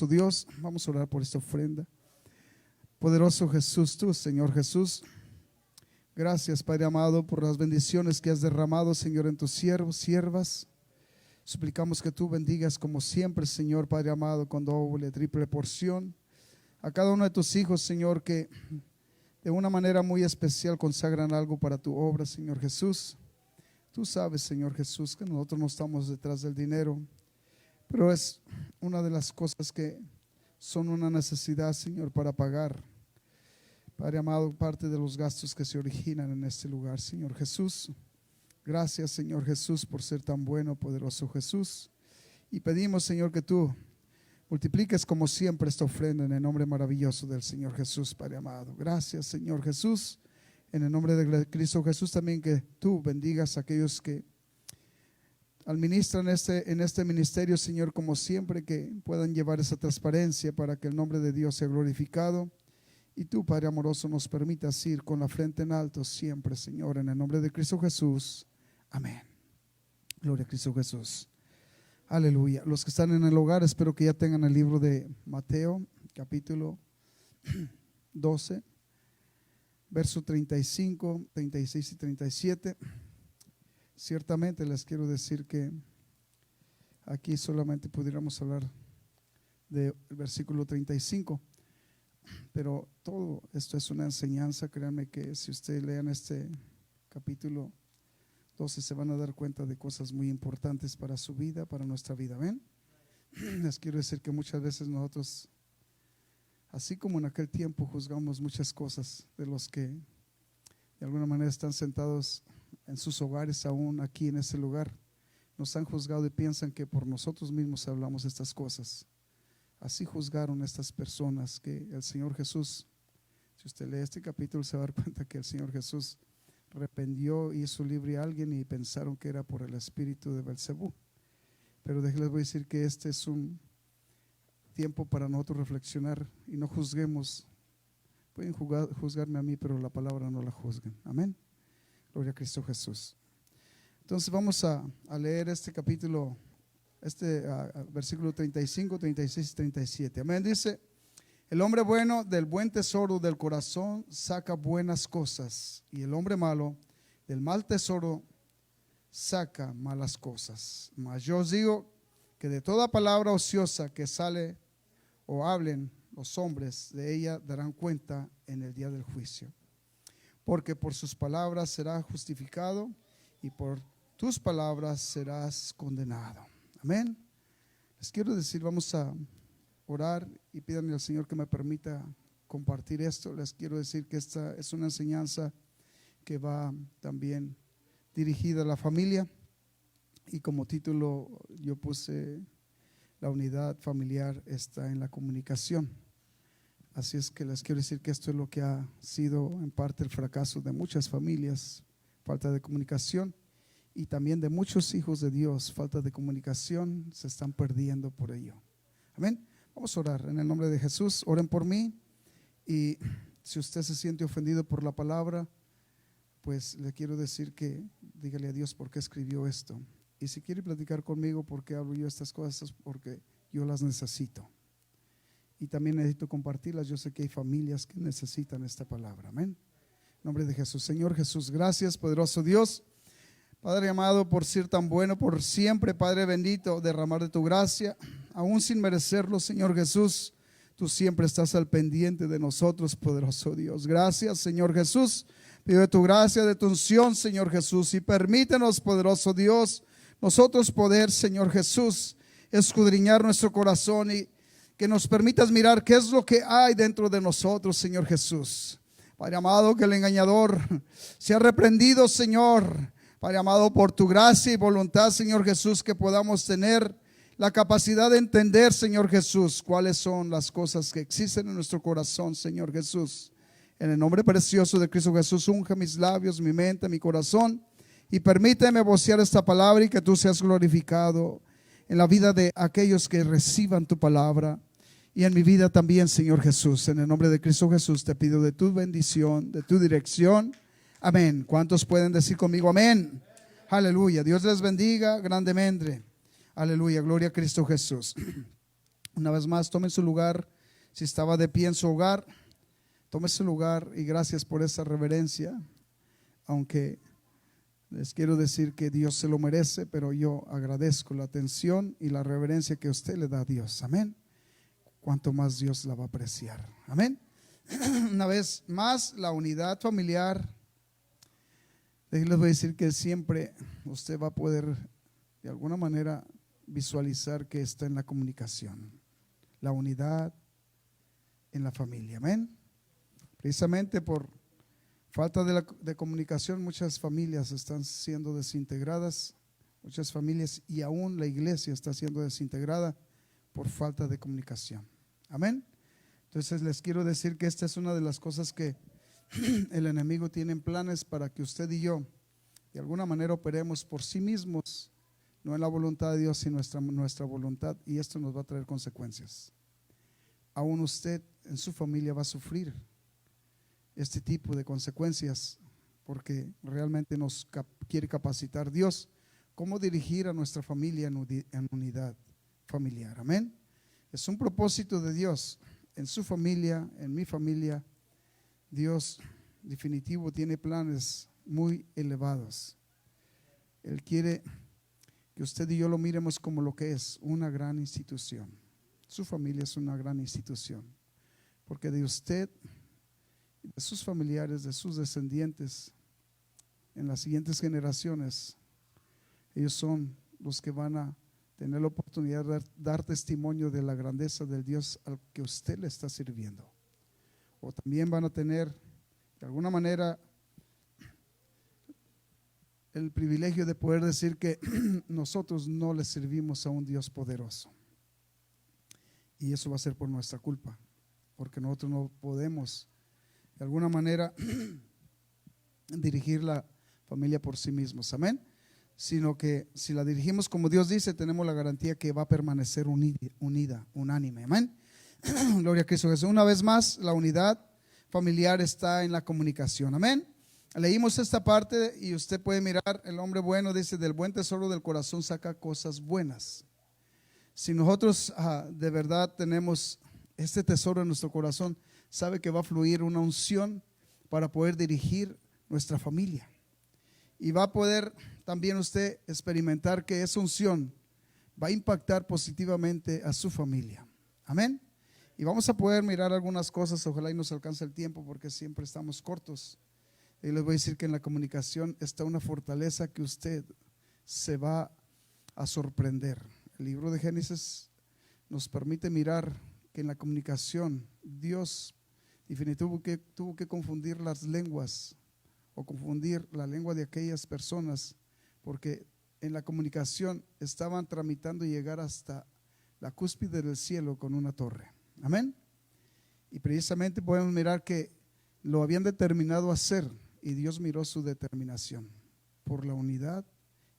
Dios, vamos a orar por esta ofrenda. Poderoso Jesús, tú, Señor Jesús, gracias, Padre amado, por las bendiciones que has derramado, Señor, en tus siervos, siervas. Suplicamos que tú bendigas como siempre, Señor, Padre amado, con doble, triple porción a cada uno de tus hijos, Señor, que de una manera muy especial consagran algo para tu obra, Señor Jesús. Tú sabes, Señor Jesús, que nosotros no estamos detrás del dinero, pero es una de las cosas que son una necesidad, Señor, para pagar, Padre amado, parte de los gastos que se originan en este lugar, Señor Jesús. Gracias, Señor Jesús, por ser tan bueno, poderoso Jesús. Y pedimos, Señor, que tú multipliques como siempre esta ofrenda en el nombre maravilloso del Señor Jesús, Padre amado. Gracias, Señor Jesús. En el nombre de Cristo Jesús también, que tú bendigas a aquellos que administran en este ministerio, Señor, como siempre, que puedan llevar esa transparencia para que el nombre de Dios sea glorificado. Y tú, Padre amoroso, nos permitas ir con la frente en alto siempre, Señor, en el nombre de Cristo Jesús. Amén. Gloria a Cristo Jesús. Aleluya. Los que están en el hogar, espero que ya tengan el libro de Mateo, capítulo 12, verso 35, 36 y 37. Ciertamente les quiero decir que aquí solamente pudiéramos hablar del versículo 35, pero todo esto es una enseñanza. Créanme que si ustedes lean este capítulo 12 se van a dar cuenta de cosas muy importantes para su vida, para nuestra vida. ¿Ven? Les quiero decir que muchas veces nosotros, así como en aquel tiempo, juzgamos muchas cosas de los que de alguna manera están sentados en sus hogares, aún aquí en este lugar. Nos han juzgado y piensan que por nosotros mismos hablamos estas cosas. Así juzgaron estas personas que el Señor Jesús, si usted lee este capítulo, se va a dar cuenta que el Señor Jesús reprendió y hizo libre a alguien y pensaron que era por el espíritu de Belcebú. Pero les voy a decir que este es un tiempo para nosotros reflexionar y no juzguemos. Pueden juzgarme a mí, pero la palabra no la juzguen. Amén. Gloria a Cristo Jesús. Entonces vamos a leer este capítulo, versículo 35, 36 y 37. Amén. Dice: el hombre bueno del buen tesoro del corazón saca buenas cosas, y el hombre malo del mal tesoro saca malas cosas. Mas yo os digo que de toda palabra ociosa que sale o hablen los hombres, de ella darán cuenta en el día del juicio. Porque por sus palabras serás justificado y por tus palabras serás condenado. Amén. Les quiero decir, vamos a orar y pídanle al Señor que me permita compartir esto. Les quiero decir que esta es una enseñanza que va también dirigida a la familia, y como título yo puse: la unidad familiar está en la comunicación. Así es que les quiero decir que esto es lo que ha sido en parte el fracaso de muchas familias: falta de comunicación, y también de muchos hijos de Dios, falta de comunicación, se están perdiendo por ello. Amén. Vamos a orar en el nombre de Jesús. Oren por mí, y si usted se siente ofendido por la palabra, pues le quiero decir que dígale a Dios por qué escribió esto. Y si quiere platicar conmigo por qué hablo yo estas cosas, porque yo las necesito. Y también necesito compartirlas. Yo sé que hay familias que necesitan esta palabra. Amén. En nombre de Jesús. Señor Jesús, gracias, poderoso Dios, Padre amado, por ser tan bueno, por siempre, Padre bendito, derramar de tu gracia, aún sin merecerlo, Señor Jesús. Tú siempre estás al pendiente de nosotros, poderoso Dios. Gracias, Señor Jesús. Pido de tu gracia, de tu unción, Señor Jesús, y permítenos, poderoso Dios, nosotros poder, Señor Jesús, escudriñar nuestro corazón, y que nos permitas mirar qué es lo que hay dentro de nosotros, Señor Jesús. Padre amado, que el engañador sea reprendido, Señor. Padre amado, por tu gracia y voluntad, Señor Jesús, que podamos tener la capacidad de entender, Señor Jesús, cuáles son las cosas que existen en nuestro corazón, Señor Jesús. En el nombre precioso de Cristo Jesús, unge mis labios, mi mente, mi corazón, y permíteme vocear esta palabra, y que tú seas glorificado en la vida de aquellos que reciban tu palabra, y en mi vida también, Señor Jesús. En el nombre de Cristo Jesús te pido de tu bendición, de tu dirección. Amén. ¿Cuántos pueden decir conmigo amén? Aleluya. Dios les bendiga grandemente. Aleluya. Gloria a Cristo Jesús. Una vez más, tomen su lugar. Si estaba de pie en su hogar, tome su lugar, y gracias por esa reverencia. Aunque les quiero decir que Dios se lo merece, pero yo agradezco la atención y la reverencia que usted le da a Dios. Amén. Cuanto más Dios la va a apreciar. Amén. Una vez más, la unidad familiar. Les voy a decir que siempre usted va a poder de alguna manera visualizar que está en la comunicación, la unidad en la familia. Amén. Precisamente por falta de comunicación, muchas familias están siendo desintegradas, muchas familias, y aún la iglesia está siendo desintegrada por falta de comunicación. Amén. Entonces les quiero decir que esta es una de las cosas que el enemigo tiene en planes para que usted y yo de alguna manera operemos por sí mismos, no en la voluntad de Dios, sino nuestra voluntad, y esto nos va a traer consecuencias. Aún usted en su familia va a sufrir este tipo de consecuencias, porque realmente nos quiere capacitar Dios cómo dirigir a nuestra familia en unidad familiar. Amén. Es un propósito de Dios en su familia, en mi familia. Dios definitivo tiene planes muy elevados. Él quiere que usted y yo lo miremos como lo que es, una gran institución. Su familia es una gran institución, porque de usted, de sus familiares, de sus descendientes, en las siguientes generaciones, ellos son los que van a tener la oportunidad de dar testimonio de la grandeza del Dios al que usted le está sirviendo. O también van a tener de alguna manera el privilegio de poder decir que nosotros no le servimos a un Dios poderoso, y eso va a ser por nuestra culpa, porque nosotros no podemos de alguna manera dirigir la familia por sí mismos. Amén. Sino que si la dirigimos como Dios dice, tenemos la garantía que va a permanecer unida, unánime. Amén. Gloria a Cristo Jesús. Una vez más, la unidad familiar está en la comunicación. Amén. Leímos esta parte y usted puede mirar, el hombre bueno dice, del buen tesoro del corazón saca cosas buenas. Si nosotros de verdad tenemos este tesoro en nuestro corazón, sabe que va a fluir una unción para poder dirigir nuestra familia. Y va a poder también usted experimentar que esa unción va a impactar positivamente a su familia. Amén. Y vamos a poder mirar algunas cosas, ojalá y nos alcance el tiempo porque siempre estamos cortos. Y les voy a decir que en la comunicación está una fortaleza que usted se va a sorprender. El libro de Génesis nos permite mirar que en la comunicación Dios definitivamente tuvo que confundir las lenguas, o confundir la lengua de aquellas personas, porque en la comunicación estaban tramitando llegar hasta la cúspide del cielo con una torre. Amén. Y precisamente podemos mirar que lo habían determinado hacer, y Dios miró su determinación por la unidad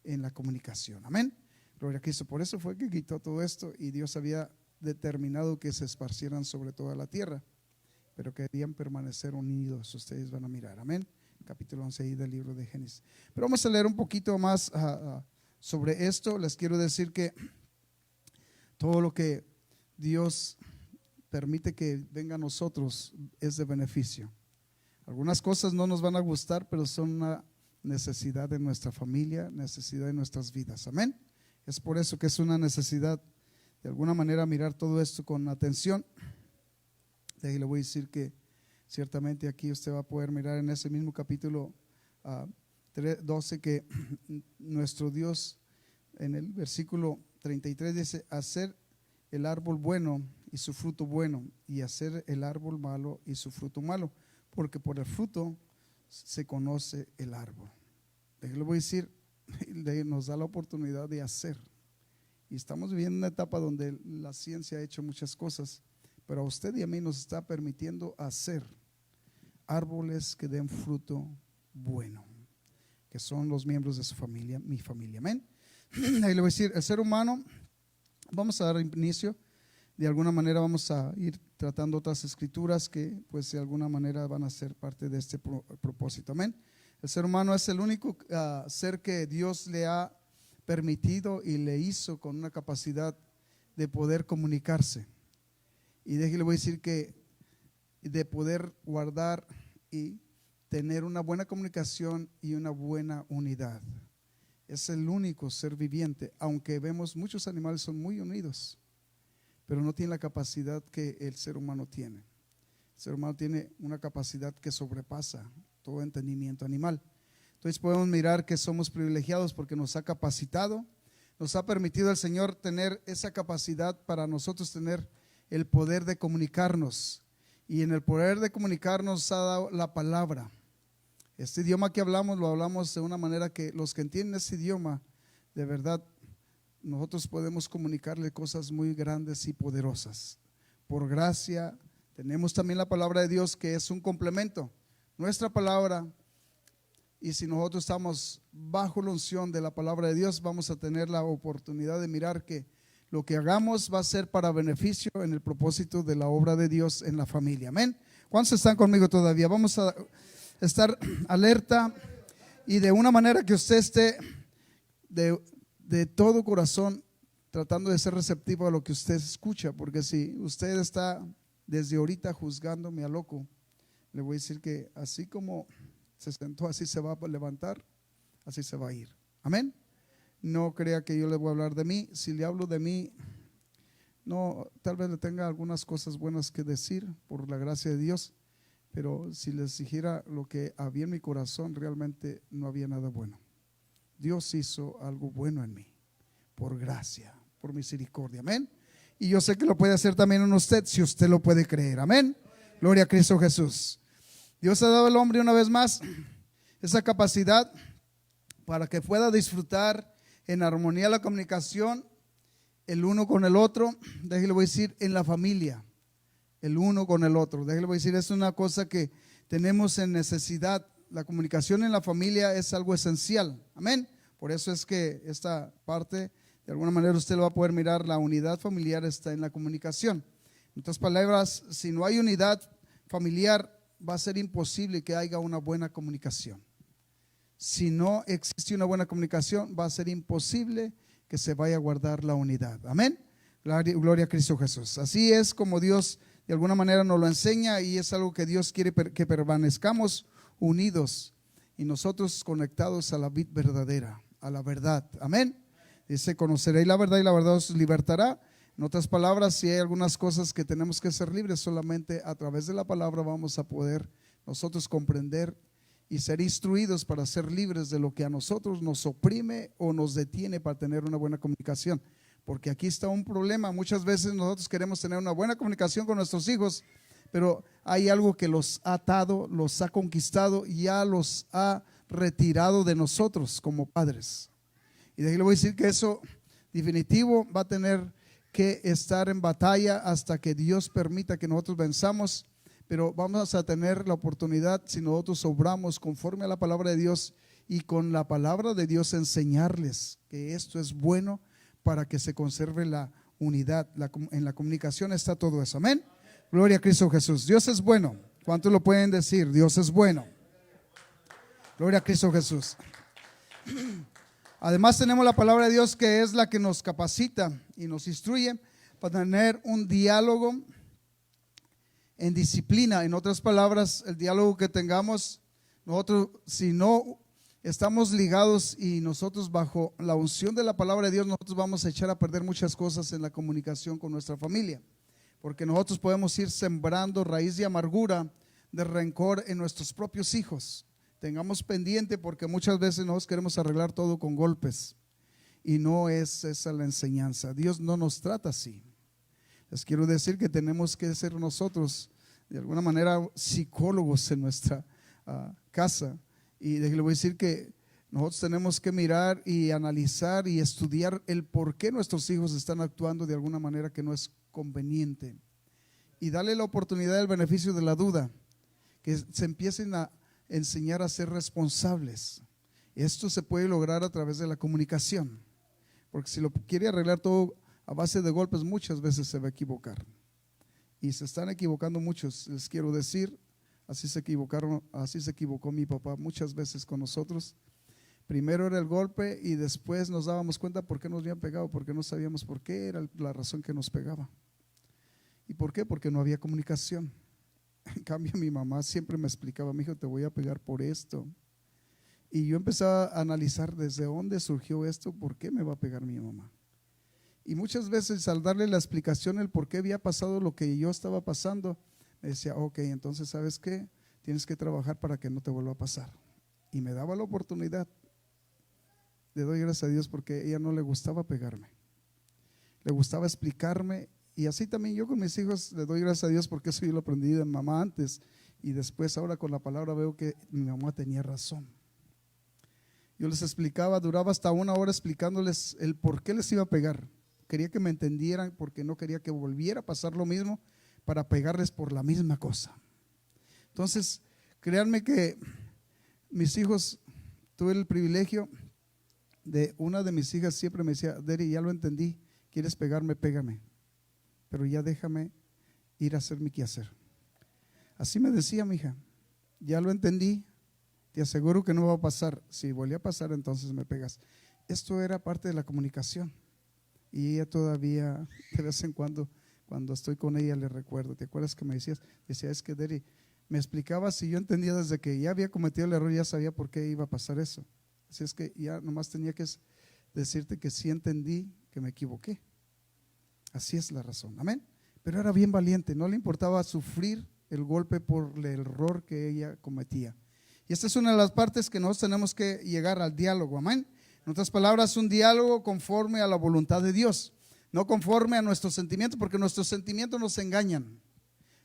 en la comunicación. Amén. Gloria a Cristo. Por eso fue que quitó todo esto, y Dios había determinado que se esparcieran sobre toda la tierra, pero querían permanecer unidos. Ustedes van a mirar. Amén. Capítulo 11 ahí del libro de Génesis. Pero vamos a leer un poquito más sobre esto. Les quiero decir que todo lo que Dios permite que venga a nosotros es de beneficio. Algunas cosas no nos van a gustar, pero son una necesidad de nuestra familia, necesidad de nuestras vidas. Amén. Es por eso que es una necesidad de alguna manera mirar todo esto con atención. De ahí le voy a decir que ciertamente aquí usted va a poder mirar en ese mismo capítulo 12 que nuestro Dios en el versículo 33 dice: hacer el árbol bueno y su fruto bueno, y hacer el árbol malo y su fruto malo, porque por el fruto se conoce el árbol. Le voy a decir, nos da la oportunidad de hacer, y estamos viviendo una etapa donde la ciencia ha hecho muchas cosas, pero a usted y a mí nos está permitiendo hacer árboles que den fruto bueno, que son los miembros de su familia, mi familia. Amén. Ahí le voy a decir, el ser humano, vamos a dar inicio, de alguna manera vamos a ir tratando otras escrituras que pues de alguna manera van a ser parte de este propósito. Amén. El ser humano es el único ser que Dios le ha permitido y le hizo con una capacidad de poder comunicarse. Y déjele, voy a decir que de poder guardar y tener una buena comunicación y una buena unidad. Es el único ser viviente, aunque vemos muchos animales son muy unidos, pero no tienen la capacidad que el ser humano tiene. El ser humano tiene una capacidad que sobrepasa todo entendimiento animal. Entonces podemos mirar que somos privilegiados porque nos ha capacitado, nos ha permitido el Señor tener esa capacidad para nosotros tener el poder de comunicarnos. Y en el poder de comunicarnos nos ha dado la palabra. Este idioma que hablamos, lo hablamos de una manera que los que entienden ese idioma, de verdad, nosotros podemos comunicarle cosas muy grandes y poderosas. Por gracia, tenemos también la palabra de Dios que es un complemento. Nuestra palabra, y si nosotros estamos bajo la unción de la palabra de Dios, vamos a tener la oportunidad de mirar que lo que hagamos va a ser para beneficio en el propósito de la obra de Dios en la familia. Amén. ¿Cuántos están conmigo todavía? Vamos a estar alerta y de una manera que usted esté de todo corazón tratando de ser receptivo a lo que usted escucha, porque si usted está desde ahorita juzgándome a loco, le voy a decir que así como se sentó, así se va a levantar, así se va a ir. Amén. No crea que yo le voy a hablar de mí. Si le hablo de mí, no, tal vez le tenga algunas cosas buenas que decir por la gracia de Dios, pero si les dijera lo que había en mi corazón, realmente no había nada bueno. Dios hizo algo bueno en mí, por gracia, por misericordia, amén. Y yo sé que lo puede hacer también en usted, si usted lo puede creer, amén. Gloria a Cristo Jesús. Dios ha dado al hombre una vez más esa capacidad para que pueda disfrutar en armonía la comunicación, el uno con el otro. Déjale, voy a decir, en la familia, el uno con el otro. Déjale, voy a decir, es una cosa que tenemos en necesidad. La comunicación en la familia es algo esencial, amén. Por eso es que esta parte, de alguna manera usted lo va a poder mirar, la unidad familiar está en la comunicación. En otras palabras, si no hay unidad familiar, va a ser imposible que haya una buena comunicación. Si no existe una buena comunicación, va a ser imposible que se vaya a guardar la unidad. Amén. Gloria a Cristo Jesús. Así es como Dios de alguna manera nos lo enseña, y es algo que Dios quiere que permanezcamos unidos y nosotros conectados a la vid verdadera, a la verdad. Amén. Dice: conoceréis la verdad y la verdad os libertará. En otras palabras, si hay algunas cosas que tenemos que ser libres, solamente a través de la palabra vamos a poder nosotros comprender y ser instruidos para ser libres de lo que a nosotros nos oprime o nos detiene para tener una buena comunicación. Porque aquí está un problema. Muchas veces nosotros queremos tener una buena comunicación con nuestros hijos, pero hay algo que los ha atado, los ha conquistado y ya los ha retirado de nosotros como padres. Y de ahí le voy a decir que eso definitivo va a tener que estar en batalla hasta que Dios permita que nosotros venzamos. Pero vamos a tener la oportunidad, si nosotros obramos conforme a la palabra de Dios y con la palabra de Dios, enseñarles que esto es bueno para que se conserve la unidad. En la comunicación está todo eso, amén. Gloria a Cristo Jesús. Dios es bueno. ¿Cuántos lo pueden decir? Dios es bueno. Gloria a Cristo Jesús. Además tenemos la palabra de Dios, que es la que nos capacita y nos instruye para tener un diálogo en disciplina. En otras palabras, el diálogo que tengamos nosotros, si no estamos ligados y nosotros bajo la unción de la palabra de Dios, nosotros vamos a echar a perder muchas cosas en la comunicación con nuestra familia, porque nosotros podemos ir sembrando raíz de amargura, de rencor en nuestros propios hijos. Tengamos pendiente, porque muchas veces nosotros queremos arreglar todo con golpes, y no es esa la enseñanza. Dios no nos trata así. Les quiero decir que tenemos que ser nosotros de alguna manera psicólogos en nuestra casa, y les voy a decir que nosotros tenemos que mirar y analizar y estudiar el por qué nuestros hijos están actuando de alguna manera que no es conveniente, y darle la oportunidad del beneficio de la duda, que se empiecen a enseñar a ser responsables. Esto se puede lograr a través de la comunicación, porque si lo quiere arreglar todo a base de golpes, muchas veces se va a equivocar, y se están equivocando muchos. Les quiero decir, así se equivocó mi papá muchas veces con nosotros, Primero era el golpe y después nos dábamos cuenta por qué nos habían pegado, porque no sabíamos por qué era la razón que nos pegaba. ¿Y por qué? Porque no había comunicación. En cambio, mi mamá siempre me explicaba: mi hijo, te voy a pegar por esto. Y yo empezaba a analizar desde dónde surgió esto, por qué me va a pegar mi mamá. Y muchas veces al darle la explicación el por qué había pasado lo que yo estaba pasando, me decía: ok, entonces ¿sabes qué? Tienes que trabajar para que no te vuelva a pasar. Y me daba la oportunidad. Le doy gracias a Dios porque a ella no le gustaba pegarme, le gustaba explicarme. Y así también yo con mis hijos le doy gracias a Dios porque eso yo lo aprendí de mamá antes. Y después ahora con la palabra veo que mi mamá tenía razón. Yo les explicaba, duraba hasta 1 hora explicándoles el por qué les iba a pegar. Quería que me entendieran porque no quería que volviera a pasar lo mismo para pegarles por la misma cosa. Entonces, créanme que mis hijos, tuve el privilegio de una de mis hijas siempre me decía: Deri, ya lo entendí, quieres pegarme, pégame, pero ya déjame ir a hacer mi quehacer. Así me decía mi hija: ya lo entendí, te aseguro que no va a pasar. Si volvía a pasar, entonces me pegas. Esto era parte de la comunicación. Y ella todavía, de vez en cuando estoy con ella, le recuerdo: ¿te acuerdas que me decías? Decía: es que Deri, me explicaba, si yo entendía desde que ya había cometido el error, ya sabía por qué iba a pasar eso. Así es que ya nomás tenía que decirte que sí entendí que me equivoqué. Así es la razón, amén. Pero era bien valiente, no le importaba sufrir el golpe por el error que ella cometía. Y esta es una de las partes que nosotros tenemos que llegar al diálogo, amén. En otras palabras, un diálogo conforme a la voluntad de Dios, no conforme a nuestros sentimientos, porque nuestros sentimientos nos engañan.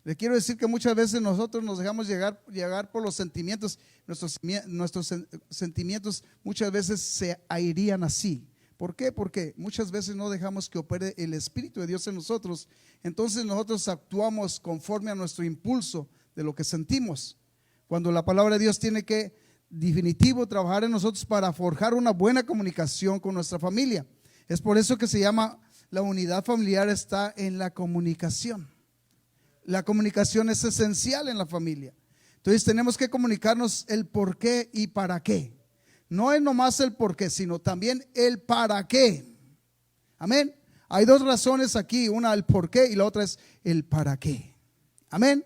Le quiero decir que muchas veces nosotros nos dejamos llegar por los sentimientos. Nuestros sentimientos muchas veces se airían así. ¿Por qué? Porque muchas veces no dejamos que opere el Espíritu de Dios en nosotros. Entonces nosotros actuamos conforme a nuestro impulso de lo que sentimos, cuando la palabra de Dios tiene que definitivo trabajar en nosotros para forjar una buena comunicación con nuestra familia. Es por eso que se llama la unidad familiar, está en la comunicación. La comunicación es esencial en la familia. Entonces tenemos que comunicarnos el por qué y para qué. No es nomás el por qué, sino también el para qué. Amén. Hay 2 razones aquí, una el por qué y la otra es el para qué. Amén.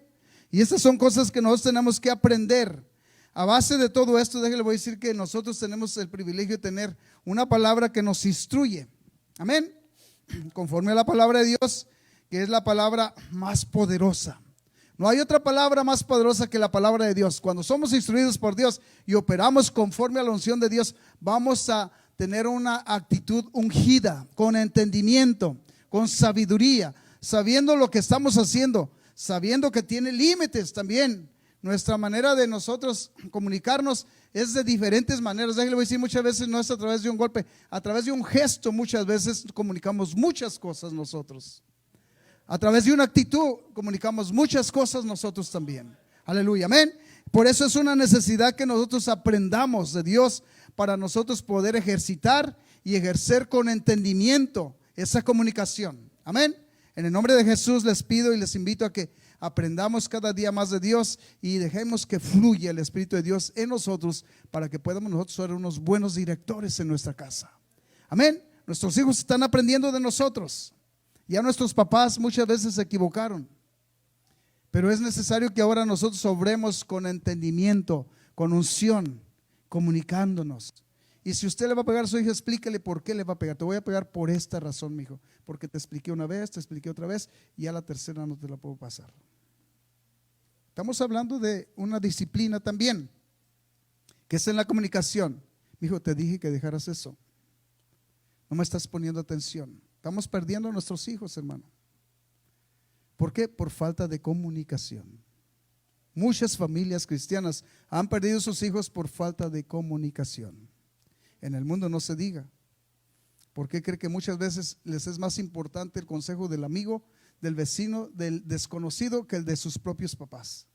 Y estas son cosas que nosotros tenemos que aprender. A base de todo esto, déjenle voy a decir que nosotros tenemos el privilegio de tener una palabra que nos instruye. Amén. Conforme a la palabra de Dios, que es la palabra más poderosa. No hay otra palabra más poderosa que la palabra de Dios. Cuando somos instruidos por Dios y operamos conforme a la unción de Dios, vamos a tener una actitud ungida, con entendimiento, con sabiduría, sabiendo lo que estamos haciendo, sabiendo que tiene límites también. Nuestra manera de nosotros comunicarnos es de diferentes maneras. Déjale voy a decir, muchas veces no es a través de un golpe, a través de un gesto muchas veces comunicamos muchas cosas nosotros. A través de una actitud comunicamos muchas cosas nosotros también. Aleluya, amén. Por eso es una necesidad que nosotros aprendamos de Dios para nosotros poder ejercitar y ejercer con entendimiento esa comunicación. Amén. En el nombre de Jesús les pido y les invito a que aprendamos cada día más de Dios y dejemos que fluya el Espíritu de Dios en nosotros para que podamos nosotros ser unos buenos directores en nuestra casa. Amén. Nuestros hijos están aprendiendo de nosotros. Ya nuestros papás muchas veces se equivocaron, pero es necesario que ahora nosotros obremos con entendimiento, con unción, comunicándonos. Y si usted le va a pegar a su hijo, explíquele por qué le va a pegar. Te voy a pegar por esta razón, mi hijo, porque te expliqué una vez, te expliqué otra vez y ya la tercera no te la puedo pasar. Estamos hablando de una disciplina también, que es en la comunicación. Mi hijo, te dije que dejaras eso. No me estás poniendo atención. Estamos perdiendo a nuestros hijos, hermano. ¿Por qué? Por falta de comunicación. Muchas familias cristianas han perdido a sus hijos por falta de comunicación. En el mundo no se diga. ¿Por qué cree que muchas veces les es más importante el consejo del amigo, del vecino, del desconocido que el de sus propios papás?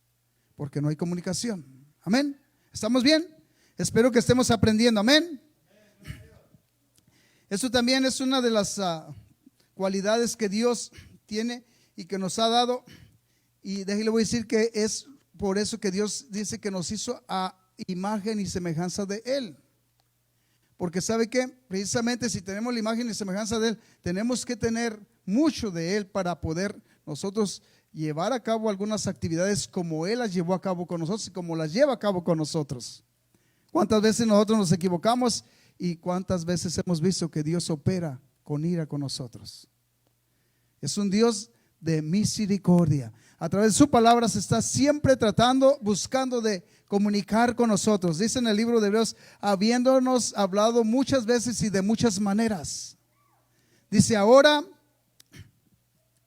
Porque no hay comunicación. Amén. ¿Estamos bien? Espero que estemos aprendiendo. Amén. Eso también es una de las cualidades que Dios tiene y que nos ha dado. Y déjale voy a decir que es por eso que Dios dice que nos hizo a imagen y semejanza de Él. Porque ¿sabe qué? Precisamente si tenemos la imagen y semejanza de Él, tenemos que tener mucho de Él para poder nosotros llevar a cabo algunas actividades como Él las llevó a cabo con nosotros y como las lleva a cabo con nosotros. ¿Cuántas veces nosotros nos equivocamos y cuántas veces hemos visto que Dios opera con ira con nosotros? Es un Dios de misericordia. A través de su palabra se está siempre tratando, buscando de comunicar con nosotros. Dice en el libro de Hebreos, habiéndonos hablado muchas veces y de muchas maneras. Dice, ahora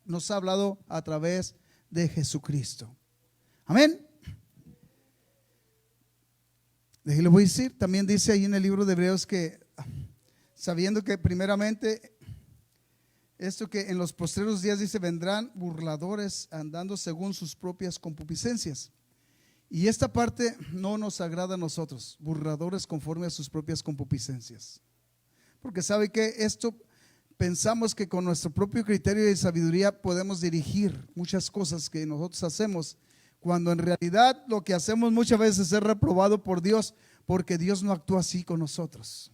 nos ha hablado a través de Jesucristo. Amén. Le voy a decir, también dice ahí en el libro de Hebreos que sabiendo que primeramente esto que en los postreros días dice, vendrán burladores andando según sus propias concupiscencias. Y esta parte no nos agrada a nosotros, burladores conforme a sus propias concupiscencias. Porque sabe que esto pensamos que con nuestro propio criterio y sabiduría podemos dirigir muchas cosas que nosotros hacemos, cuando en realidad lo que hacemos muchas veces es reprobado por Dios, porque Dios no actúa así con nosotros.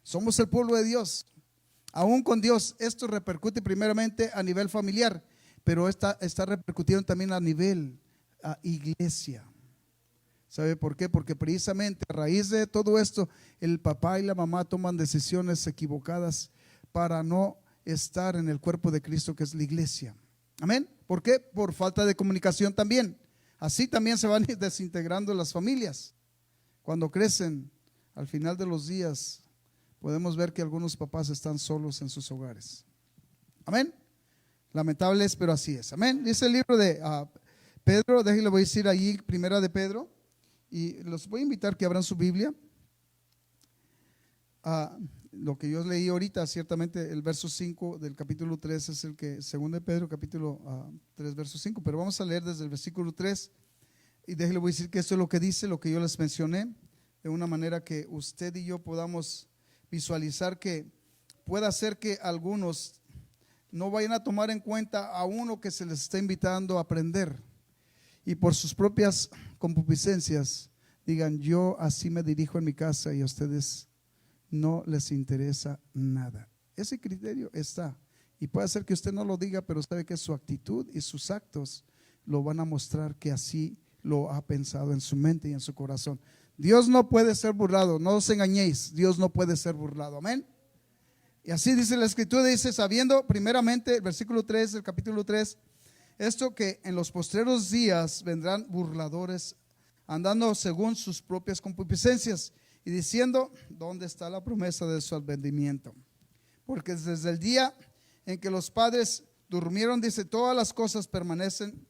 Somos el pueblo de Dios. Aún con Dios, esto repercute primeramente a nivel familiar, pero está repercutiendo también a nivel iglesia. ¿Sabe por qué? Porque precisamente a raíz de todo esto, el papá y la mamá toman decisiones equivocadas para no estar en el cuerpo de Cristo, que es la iglesia. Amén. ¿Por qué? Por falta de comunicación también. Así también se van desintegrando las familias. Cuando crecen, al final de los días, podemos ver que algunos papás están solos en sus hogares. Amén. Lamentable es, pero así es. Amén. Dice el libro de Pedro, déjenle voy a decir allí, primera de Pedro, y los voy a invitar que abran su Biblia. Lo que yo leí ahorita, ciertamente el verso 5 del capítulo 3 es el que, segundo de Pedro, capítulo 3, verso 5, pero vamos a leer desde el versículo 3 y déjenle voy a decir que esto es lo que dice, lo que yo les mencioné, de una manera que usted y yo podamos visualizar que pueda ser que algunos no vayan a tomar en cuenta a uno que se les está invitando a aprender y por sus propias concupiscencias digan, yo así me dirijo en mi casa y a ustedes no les interesa nada. Ese criterio está y puede ser que usted no lo diga, pero sabe que su actitud y sus actos lo van a mostrar que así lo ha pensado en su mente y en su corazón. Dios no puede ser burlado, no os engañéis, Dios no puede ser burlado, amén. Y así dice la escritura, dice, sabiendo primeramente, el versículo 3 del capítulo 3, esto que en los postreros días vendrán burladores andando según sus propias concupiscencias y diciendo, ¿dónde está la promesa de su advenimiento? Porque desde el día en que los padres durmieron, dice, todas las cosas permanecen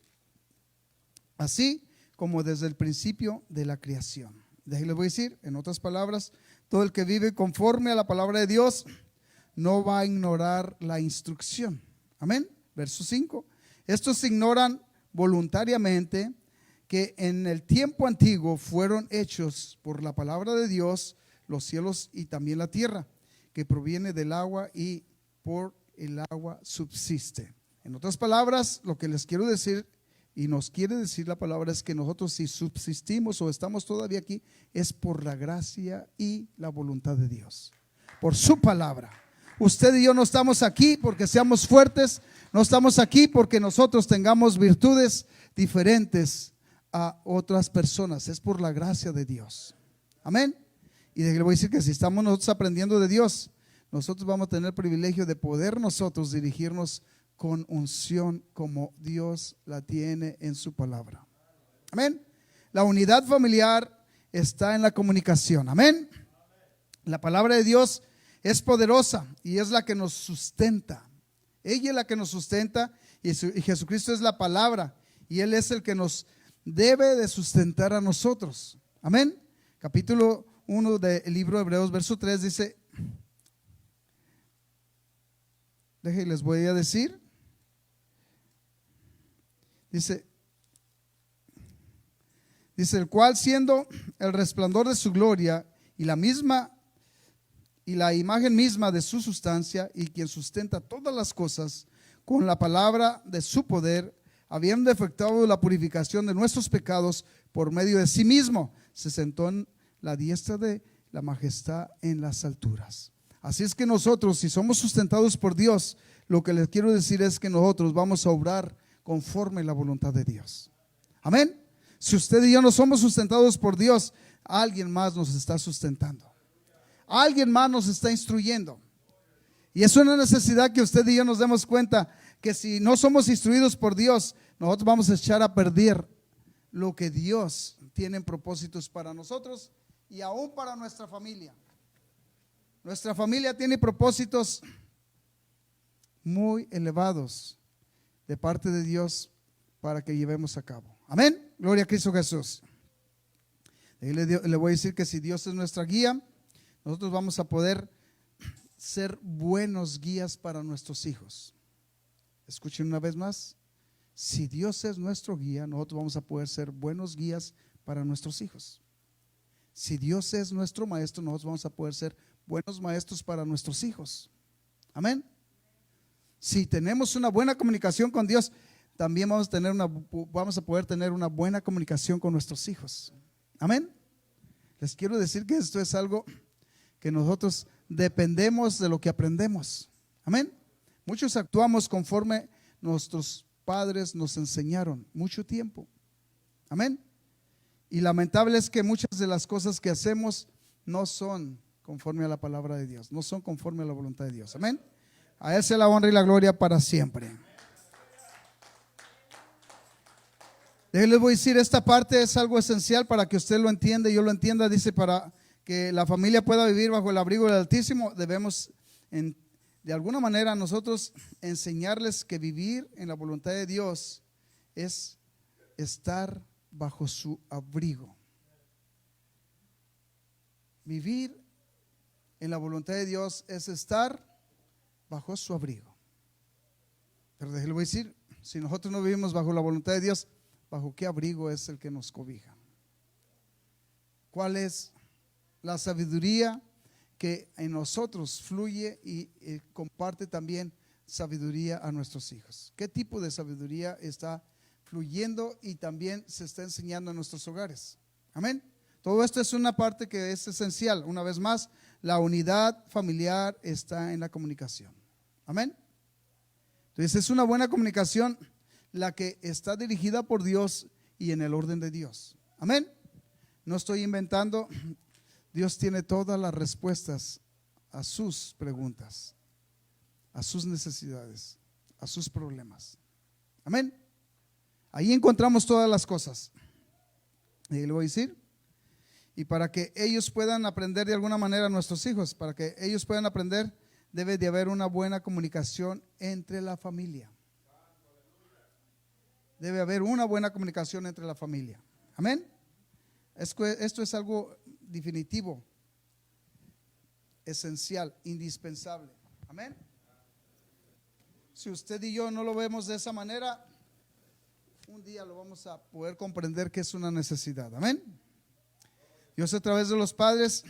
así como desde el principio de la creación. Les voy a decir, en otras palabras, todo el que vive conforme a la palabra de Dios no va a ignorar la instrucción. Amén. Verso 5. Estos ignoran voluntariamente que en el tiempo antiguo fueron hechos por la palabra de Dios los cielos y también la tierra, que proviene del agua y por el agua subsiste. En otras palabras, lo que les quiero decir y nos quiere decir la palabra es que nosotros si subsistimos o estamos todavía aquí es por la gracia y la voluntad de Dios, por su palabra. Usted y yo no estamos aquí porque seamos fuertes, no estamos aquí porque nosotros tengamos virtudes diferentes a otras personas, es por la gracia de Dios. Amén. Y le voy a decir que si estamos nosotros aprendiendo de Dios, nosotros vamos a tener el privilegio de poder nosotros dirigirnos con unción como Dios la tiene en su palabra. Amén. La unidad familiar está en la comunicación. Amén. La palabra de Dios es poderosa y es la que nos sustenta. Ella es la que nos sustenta y Jesucristo es la palabra y Él es el que nos debe de sustentar a nosotros. Amén. Capítulo 1 del libro de Hebreos, verso 3 dice, les voy a decir. Dice, el cual siendo el resplandor de su gloria y la imagen misma de su sustancia y quien sustenta todas las cosas con la palabra de su poder, habiendo efectuado la purificación de nuestros pecados por medio de sí mismo, se sentó en la diestra de la majestad en las alturas. Así es que nosotros, si somos sustentados por Dios, lo que les quiero decir es que nosotros vamos a obrar conforme la voluntad de Dios. Amén. Si usted y yo no somos sustentados por Dios, alguien más nos está sustentando. Alguien más nos está instruyendo. Y es una necesidad que usted y yo nos demos cuenta que si no somos instruidos por Dios, nosotros vamos a echar a perder lo que Dios tiene en propósitos para nosotros y aún para nuestra familia. Nuestra familia tiene propósitos muy elevados de parte de Dios para que llevemos a cabo. Amén. Gloria a Cristo Jesús. Le voy a decir que si Dios es nuestra guía, nosotros vamos a poder ser buenos guías para nuestros hijos. Escuchen una vez más. Si Dios es nuestro guía, nosotros vamos a poder ser buenos guías para nuestros hijos. Si Dios es nuestro maestro, nosotros vamos a poder ser buenos maestros para nuestros hijos. Amén. Si tenemos una buena comunicación con Dios, también vamos a poder tener una buena comunicación con nuestros hijos. Amén. Les quiero decir que esto es algo que nosotros dependemos de lo que aprendemos. Amén. Muchos actuamos conforme nuestros padres nos enseñaron mucho tiempo. Amén. Y lamentable es que muchas de las cosas que hacemos no son conforme a la palabra de Dios, no son conforme a la voluntad de Dios. Amén. A Él sea la honra y la gloria para siempre. Les voy a decir, esta parte es algo esencial para que usted lo entienda y yo lo entienda. Dice, para que la familia pueda vivir bajo el abrigo del Altísimo, debemos de alguna manera nosotros enseñarles que vivir en la voluntad de Dios es estar bajo su abrigo. Vivir en la voluntad de Dios es estar bajo su abrigo. Pero les voy a decir, si nosotros no vivimos bajo la voluntad de Dios, ¿bajo qué abrigo es el que nos cobija? ¿Cuál es la sabiduría que en nosotros fluye y comparte también sabiduría a nuestros hijos? ¿Qué tipo de sabiduría está fluyendo y también se está enseñando en nuestros hogares? Amén. Todo esto es una parte que es esencial. Una vez más, la unidad familiar está en la comunicación. Amén. Entonces es una buena comunicación la que está dirigida por Dios y en el orden de Dios. Amén. No estoy inventando. Dios tiene todas las respuestas a sus preguntas, a sus necesidades, a sus problemas. Amén. Ahí encontramos todas las cosas. Y le voy a decir, y para que ellos puedan aprender de alguna manera, nuestros hijos, para que ellos puedan aprender, debe de haber una buena comunicación entre la familia. Debe haber una buena comunicación entre la familia. Amén. Esto es algo definitivo, esencial, indispensable. Amén. Si usted y yo no lo vemos de esa manera, un día lo vamos a poder comprender que es una necesidad. Amén. Dios a través de los padres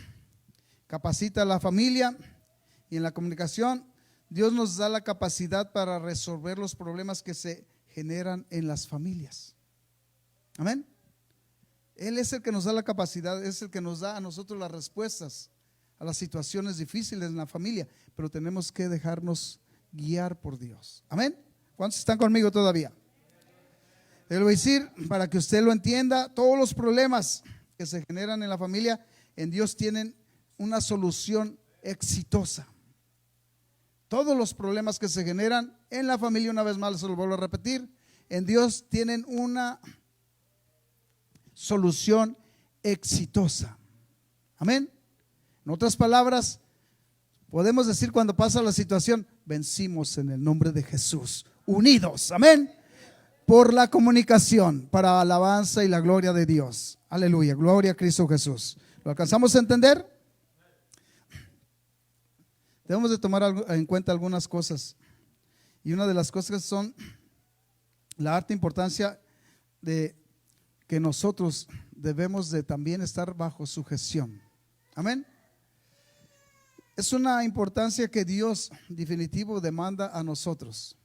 capacita a la familia y en la comunicación Dios nos da la capacidad para resolver los problemas que se generan en las familias. Amén. Él es el que nos da la capacidad, es el que nos da a nosotros las respuestas a las situaciones difíciles en la familia, pero tenemos que dejarnos guiar por Dios. Amén. ¿Cuántos están conmigo todavía? Le voy a decir, para que usted lo entienda, todos los problemas que se generan en la familia, en Dios tienen una solución exitosa. Todos los problemas que se generan en la familia, una vez más se lo vuelvo a repetir, en Dios tienen una solución exitosa. Amén. En otras palabras, podemos decir cuando pasa la situación, vencimos en el nombre de Jesús, unidos, amén, por la comunicación, para alabanza y la gloria de Dios. Aleluya, gloria a Cristo Jesús. ¿Lo alcanzamos a entender? Debemos de tomar en cuenta algunas cosas, y una de las cosas son la alta importancia de que nosotros debemos de también estar bajo sujeción. Amén. Es una importancia que Dios definitivo demanda a nosotros.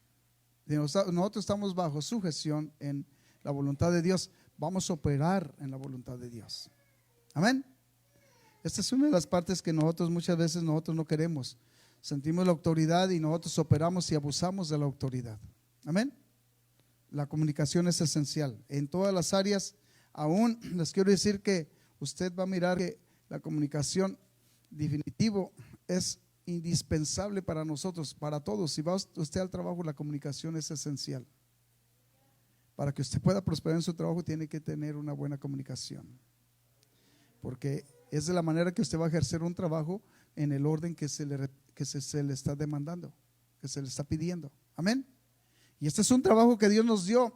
Nosotros estamos bajo sujeción en la voluntad de Dios. Vamos a operar en la voluntad de Dios. Amén. Esta es una de las partes que nosotros muchas veces nosotros no queremos. Sentimos la autoridad y nosotros operamos y abusamos de la autoridad. Amén. La comunicación es esencial en todas las áreas. Aún les quiero decir que usted va a mirar que la comunicación definitivo es indispensable para nosotros, para todos. Si va usted al trabajo, la comunicación es esencial. Para que usted pueda prosperar en su trabajo, tiene que tener una buena comunicación, porque es de la manera que usted va a ejercer un trabajo en el orden que se le está demandando, que se le está pidiendo. Amén. Y este es un trabajo que Dios nos dio.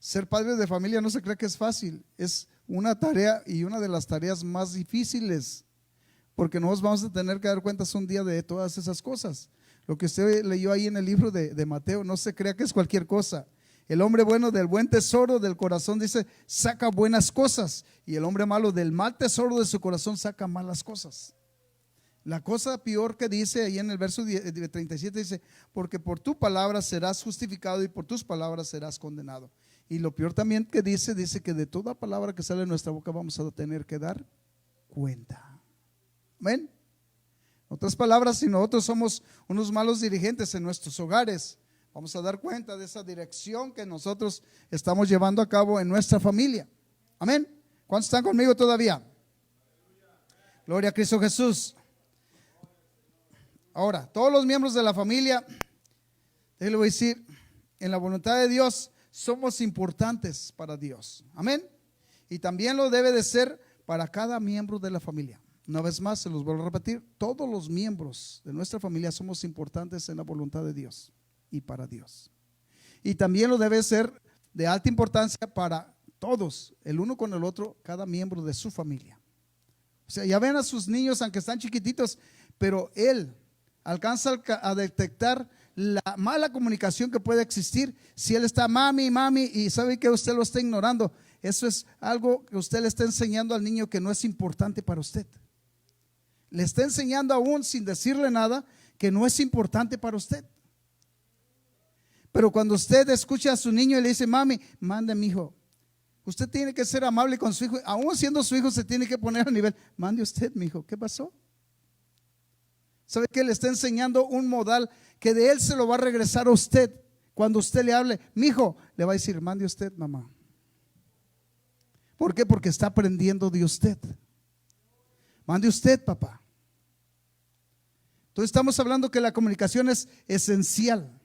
Ser padres de familia no se cree que es fácil, es una tarea y una de las tareas más difíciles, porque nos vamos a tener que dar cuentas un día de todas esas cosas. Lo que usted leyó ahí en el libro de Mateo, no se crea que es cualquier cosa. El hombre bueno del buen tesoro del corazón, dice, saca buenas cosas, y el hombre malo del mal tesoro de su corazón saca malas cosas. La cosa peor que dice ahí en el verso 37 dice, porque por tu palabra serás justificado y por tus palabras serás condenado. Y lo peor también que dice que de toda palabra que sale de nuestra boca vamos a tener que dar cuenta. Amén. En otras palabras, si nosotros somos unos malos dirigentes en nuestros hogares, vamos a dar cuenta de esa dirección que nosotros estamos llevando a cabo en nuestra familia. Amén. ¿Cuántos están conmigo todavía? Gloria a Cristo Jesús. Ahora, todos los miembros de la familia, le voy a decir, en la voluntad de Dios somos importantes para Dios. Amén. Y también lo debe de ser para cada miembro de la familia. Una vez más, se los vuelvo a repetir, todos los miembros de nuestra familia somos importantes en la voluntad de Dios y para Dios. Y también lo debe ser de alta importancia para todos, el uno con el otro, cada miembro de su familia. O sea, ya ven a sus niños, aunque están chiquititos, pero él alcanza a detectar la mala comunicación que puede existir. Si él está mami, mami, y sabe que usted lo está ignorando, eso es algo que usted le está enseñando al niño que no es importante para usted. Le está enseñando aún sin decirle nada que no es importante para usted. Pero cuando usted escucha a su niño y le dice, mami, mande mi hijo, usted tiene que ser amable con su hijo. Aún siendo su hijo, se tiene que poner a nivel. Mande usted, mi hijo, ¿qué pasó? ¿Sabe que le está enseñando un modal que de él se lo va a regresar a usted? Cuando usted le hable, mi hijo, le va a decir, mande usted, mamá. ¿Por qué? Porque está aprendiendo de usted. Mande usted, papá. Entonces estamos hablando que la comunicación es esencial,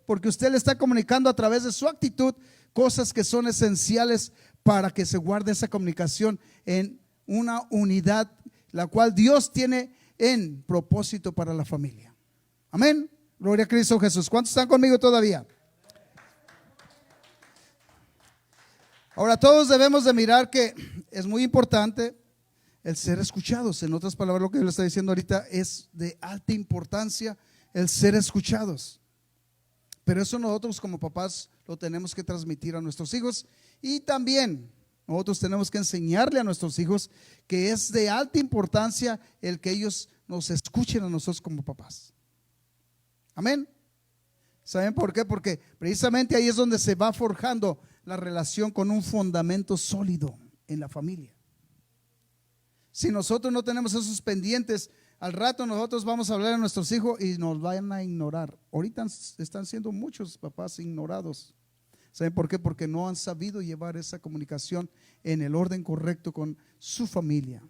porque usted le está comunicando a través de su actitud cosas que son esenciales para que se guarde esa comunicación en una unidad, la cual Dios tiene en propósito para la familia. Amén. Gloria a Cristo Jesús. ¿Cuántos están conmigo todavía? Ahora todos debemos de mirar que es muy importante el ser escuchados. En otras palabras, lo que yo le estoy diciendo ahorita es de alta importancia el ser escuchados. Pero eso nosotros como papás lo tenemos que transmitir a nuestros hijos, y también nosotros tenemos que enseñarle a nuestros hijos que es de alta importancia el que ellos nos escuchen a nosotros como papás. Amén. ¿Saben por qué? Porque precisamente ahí es donde se va forjando la relación con un fundamento sólido en la familia. Si nosotros no tenemos esos pendientes, al rato nosotros vamos a hablar a nuestros hijos y nos van a ignorar. Ahorita están siendo muchos papás ignorados. ¿Saben por qué? Porque no han sabido llevar esa comunicación en el orden correcto con su familia,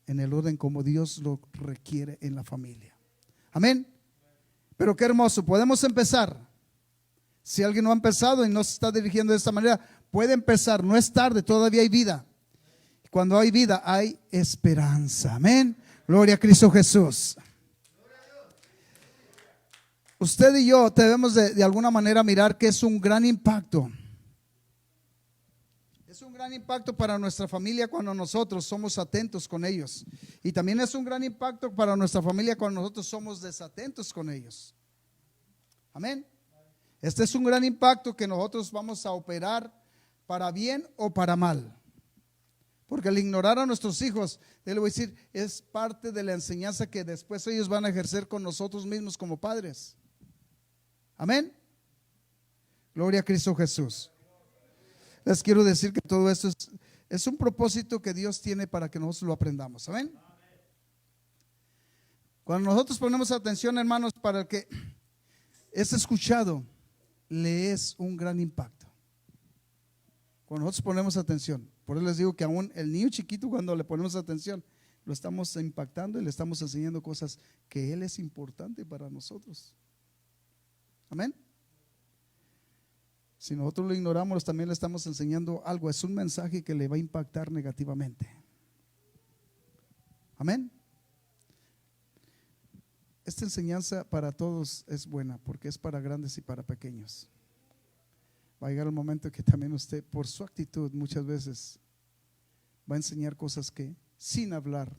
en el orden como Dios lo requiere en la familia. Amén. Pero qué hermoso, podemos empezar. Si alguien no ha empezado y no se está dirigiendo de esta manera, puede empezar, no es tarde, todavía hay vida. Cuando hay vida hay esperanza. Amén. Gloria a Cristo Jesús. Usted y yo debemos de alguna manera mirar que es un gran impacto. Es un gran impacto para nuestra familia cuando nosotros somos atentos con ellos. Y también es un gran impacto para nuestra familia cuando nosotros somos desatentos con ellos. Amén. Este es un gran impacto que nosotros vamos a operar para bien o para mal. Porque al ignorar a nuestros hijos, yo le voy a decir, es parte de la enseñanza que después ellos van a ejercer con nosotros mismos como padres. Amén. Gloria a Cristo Jesús. Les quiero decir que todo esto es un propósito que Dios tiene para que nosotros lo aprendamos. Amén. Cuando nosotros ponemos atención, hermanos, para el que es escuchado, le es un gran impacto. Cuando nosotros ponemos atención, por eso les digo que aún el niño chiquito, cuando le ponemos atención, lo estamos impactando y le estamos enseñando cosas que él es importante para nosotros. Amén. Si nosotros lo ignoramos, también le estamos enseñando algo. Es un mensaje que le va a impactar negativamente. Amén. Esta enseñanza para todos es buena, porque es para grandes y para pequeños. Va a llegar el momento que también usted, por su actitud, muchas veces va a enseñar cosas que sin hablar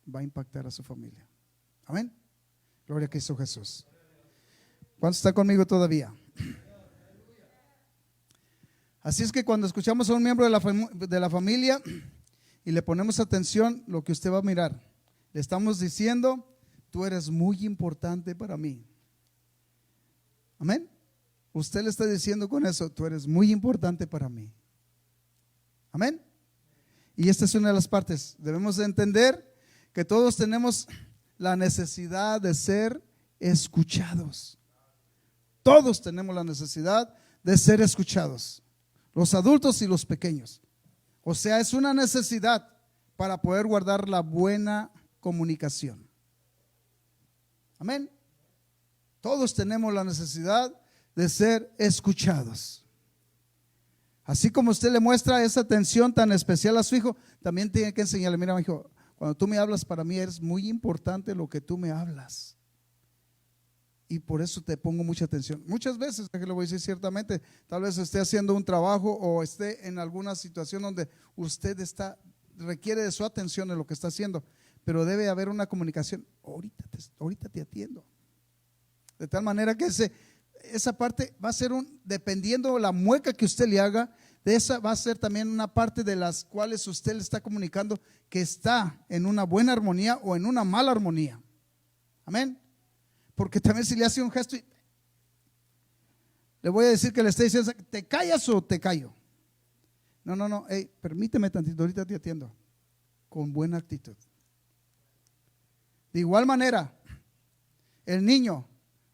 va a impactar a su familia. Amén. Gloria a Cristo Jesús. ¿Cuántos está conmigo todavía? Así es que cuando escuchamos a un miembro de la familia y le ponemos atención, lo que usted va a mirar, le estamos diciendo: tú eres muy importante para mí. Amén. Usted le está diciendo con eso: tú eres muy importante para mí. Amén. Y esta es una de las partes. Debemos de entender que todos tenemos la necesidad de ser escuchados. Todos tenemos la necesidad de ser escuchados, los adultos y los pequeños. O sea, es una necesidad para poder guardar la buena comunicación. Amén. Todos tenemos la necesidad de ser escuchados. Así como usted le muestra esa atención tan especial a su hijo, también tiene que enseñarle: mira, mi hijo, cuando tú me hablas, para mí es muy importante lo que tú me hablas, y por eso te pongo mucha atención. Muchas veces, que le voy a decir, ciertamente, tal vez esté haciendo un trabajo o esté en alguna situación donde usted requiere de su atención en lo que está haciendo, pero debe haber una comunicación: ahorita te atiendo. De tal manera que esa parte va a ser dependiendo la mueca que usted le haga, de esa va a ser también una parte de las cuales usted le está comunicando que está en una buena armonía o en una mala armonía. Amén. Porque también si le hace un gesto, le voy a decir que le está diciendo: ¿te callas o te callo? No, permíteme tantito, ahorita te atiendo. Con buena actitud. De igual manera, el niño,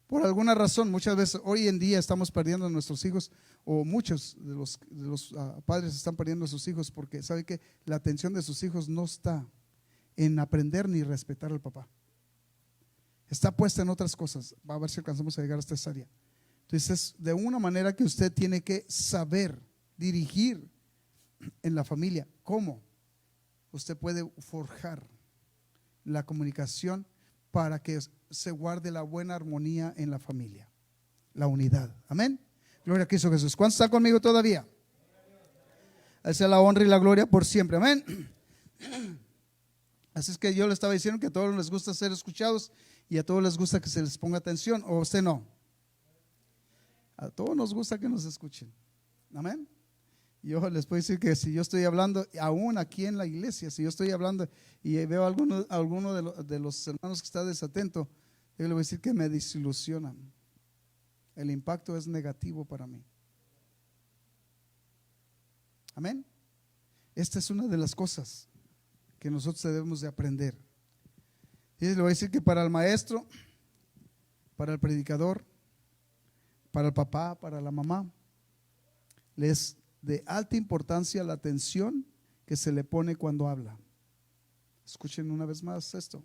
por alguna razón, muchas veces hoy en día estamos perdiendo a nuestros hijos, o muchos de los padres están perdiendo a sus hijos porque sabe que la atención de sus hijos no está en aprender ni respetar al papá. Está puesta en otras cosas. Va a ver si alcanzamos a llegar hasta esa área. Entonces, de una manera que usted tiene que saber dirigir en la familia. ¿Cómo? Usted puede forjar la comunicación para que se guarde la buena armonía en la familia, la unidad. Amén. Gloria a Cristo Jesús. ¿Cuántos están conmigo todavía? Esa es la honra y la gloria por siempre. Amén. Así es que yo le estaba diciendo que a todos les gusta ser escuchados y a todos les gusta que se les ponga atención. ¿O a usted no? A todos nos gusta que nos escuchen. Amén. Yo les puedo decir que si yo estoy hablando, aún aquí en la iglesia, si yo estoy hablando y veo a alguno de los hermanos que está desatento, yo le voy a decir que me desilusionan. El impacto es negativo para mí. Amén. Esta es una de las cosas que nosotros debemos de aprender. Y le voy a decir que para el maestro, para el predicador, para el papá, para la mamá, les de alta importancia la atención que se le pone cuando habla. Escuchen una vez más esto: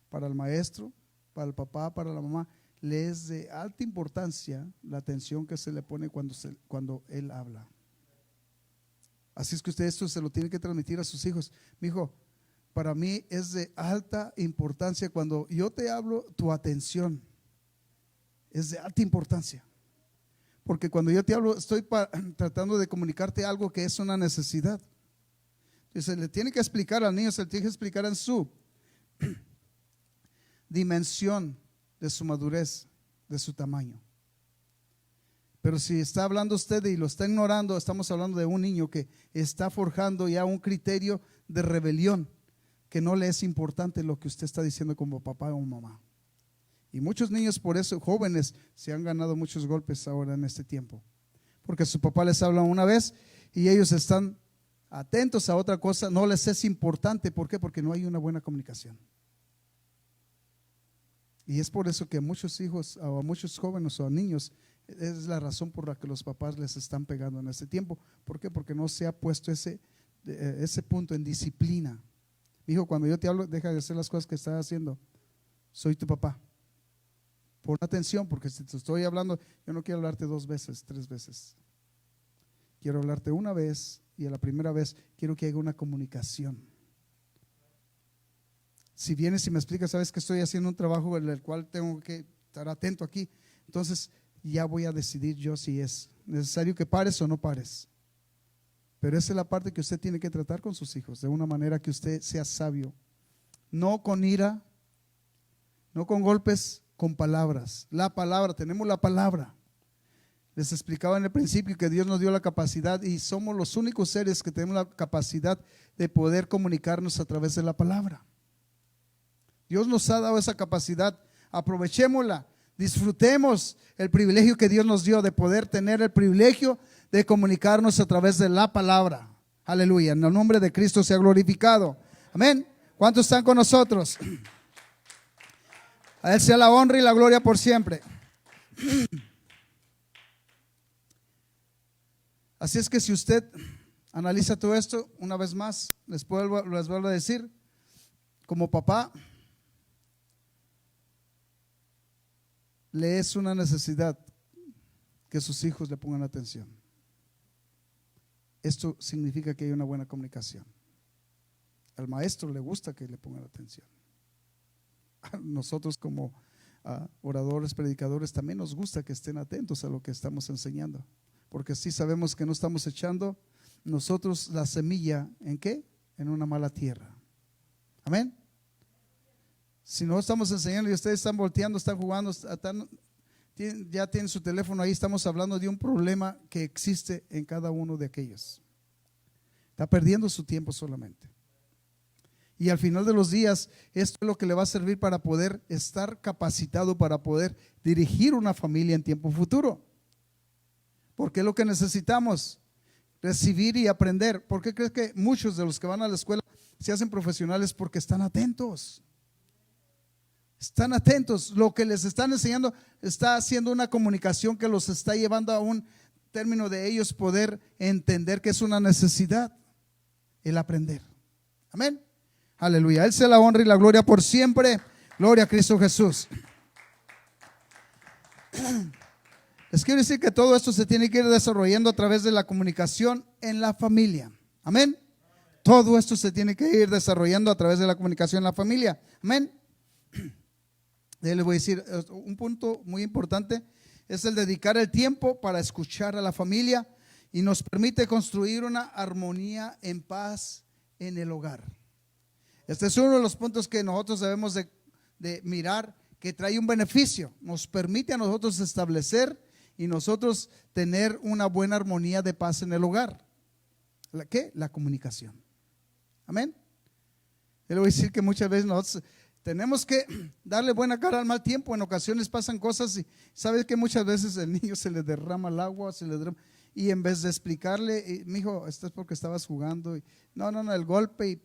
para el maestro, para el papá, para la mamá, le es de alta importancia la atención que se le pone cuando él habla. Así es que usted esto se lo tiene que transmitir a sus hijos. Mi hijo, para mí es de alta importancia cuando yo te hablo, tu atención es de alta importancia. Porque cuando yo te hablo, estoy tratando de comunicarte algo que es una necesidad. Entonces le tiene que explicar al niño, se le tiene que explicar en su dimensión de su madurez, de su tamaño. Pero si está hablando usted y lo está ignorando, estamos hablando de un niño que está forjando ya un criterio de rebelión, que no le es importante lo que usted está diciendo como papá o mamá. Y muchos niños, por eso jóvenes, se han ganado muchos golpes ahora en este tiempo, porque su papá les habla una vez y ellos están atentos a otra cosa, no les es importante. ¿Por qué? Porque no hay una buena comunicación. Y es por eso que a muchos hijos, o a muchos jóvenes o a niños, es la razón por la que los papás les están pegando en este tiempo. ¿Por qué? Porque no se ha puesto ese punto en disciplina. Hijo, cuando yo te hablo, deja de hacer las cosas que estás haciendo. Soy tu papá. Pon atención, porque si te estoy hablando, yo no quiero hablarte 2 veces, 3 veces. Quiero hablarte una vez, y a la primera vez quiero que haya una comunicación. Si vienes y me explicas, sabes que estoy haciendo un trabajo en el cual tengo que estar atento aquí, entonces ya voy a decidir yo si es necesario que pares o no pares. Pero esa es la parte que usted tiene que tratar con sus hijos, de una manera que usted sea sabio. No con ira, no con golpes, con palabras. La palabra, tenemos la palabra. Les explicaba en el principio que Dios nos dio la capacidad, y somos los únicos seres que tenemos la capacidad de poder comunicarnos a través de la palabra. Dios nos ha dado esa capacidad, aprovechémosla, disfrutemos el privilegio que Dios nos dio de poder tener el privilegio de comunicarnos a través de la palabra. Aleluya, en el nombre de Cristo sea glorificado. Amén. ¿Cuántos están con nosotros? A Él sea la honra y la gloria por siempre. Así es que si usted analiza todo esto, una vez más, les vuelvo a decir, como papá, le es una necesidad que sus hijos le pongan atención. Esto significa que hay una buena comunicación. Al maestro le gusta que le pongan atención. A nosotros como oradores, predicadores, también nos gusta que estén atentos a lo que estamos enseñando, porque así sabemos que no estamos echando nosotros la semilla ¿en qué? En una mala tierra. Amén. Si no estamos enseñando y ustedes están volteando, están jugando, ya tienen su teléfono ahí, estamos hablando de un problema que existe en cada uno de aquellos. Está perdiendo su tiempo solamente. Y al final de los días, esto es lo que le va a servir para poder estar capacitado para poder dirigir una familia en tiempo futuro. Porque es lo que necesitamos, recibir y aprender. ¿Por qué crees que muchos de los que van a la escuela se hacen profesionales? Porque están atentos. Están atentos. Lo que les están enseñando está haciendo una comunicación que los está llevando a un término de ellos poder entender que es una necesidad el aprender. Amén. Aleluya. Él sea la honra y la gloria por siempre. Gloria a Cristo Jesús. Les quiero decir que todo esto se tiene que ir desarrollando a través de la comunicación en la familia. Amén. Todo esto se tiene que ir desarrollando a través de la comunicación en la familia. Amén. Les voy a decir, un punto muy importante es el dedicar el tiempo para escuchar a la familia, y nos permite construir una armonía en paz en el hogar. Este es uno de los puntos que nosotros debemos de mirar, que trae un beneficio. Nos permite a nosotros establecer y nosotros tener una buena armonía de paz en el hogar. ¿Qué? La comunicación. Amén. Yo le voy a decir que muchas veces nosotros tenemos que darle buena cara al mal tiempo. En ocasiones pasan cosas y sabes que muchas veces el niño se le derrama el agua, y en vez de explicarle, mijo, esto es porque estabas jugando, y no, el golpe y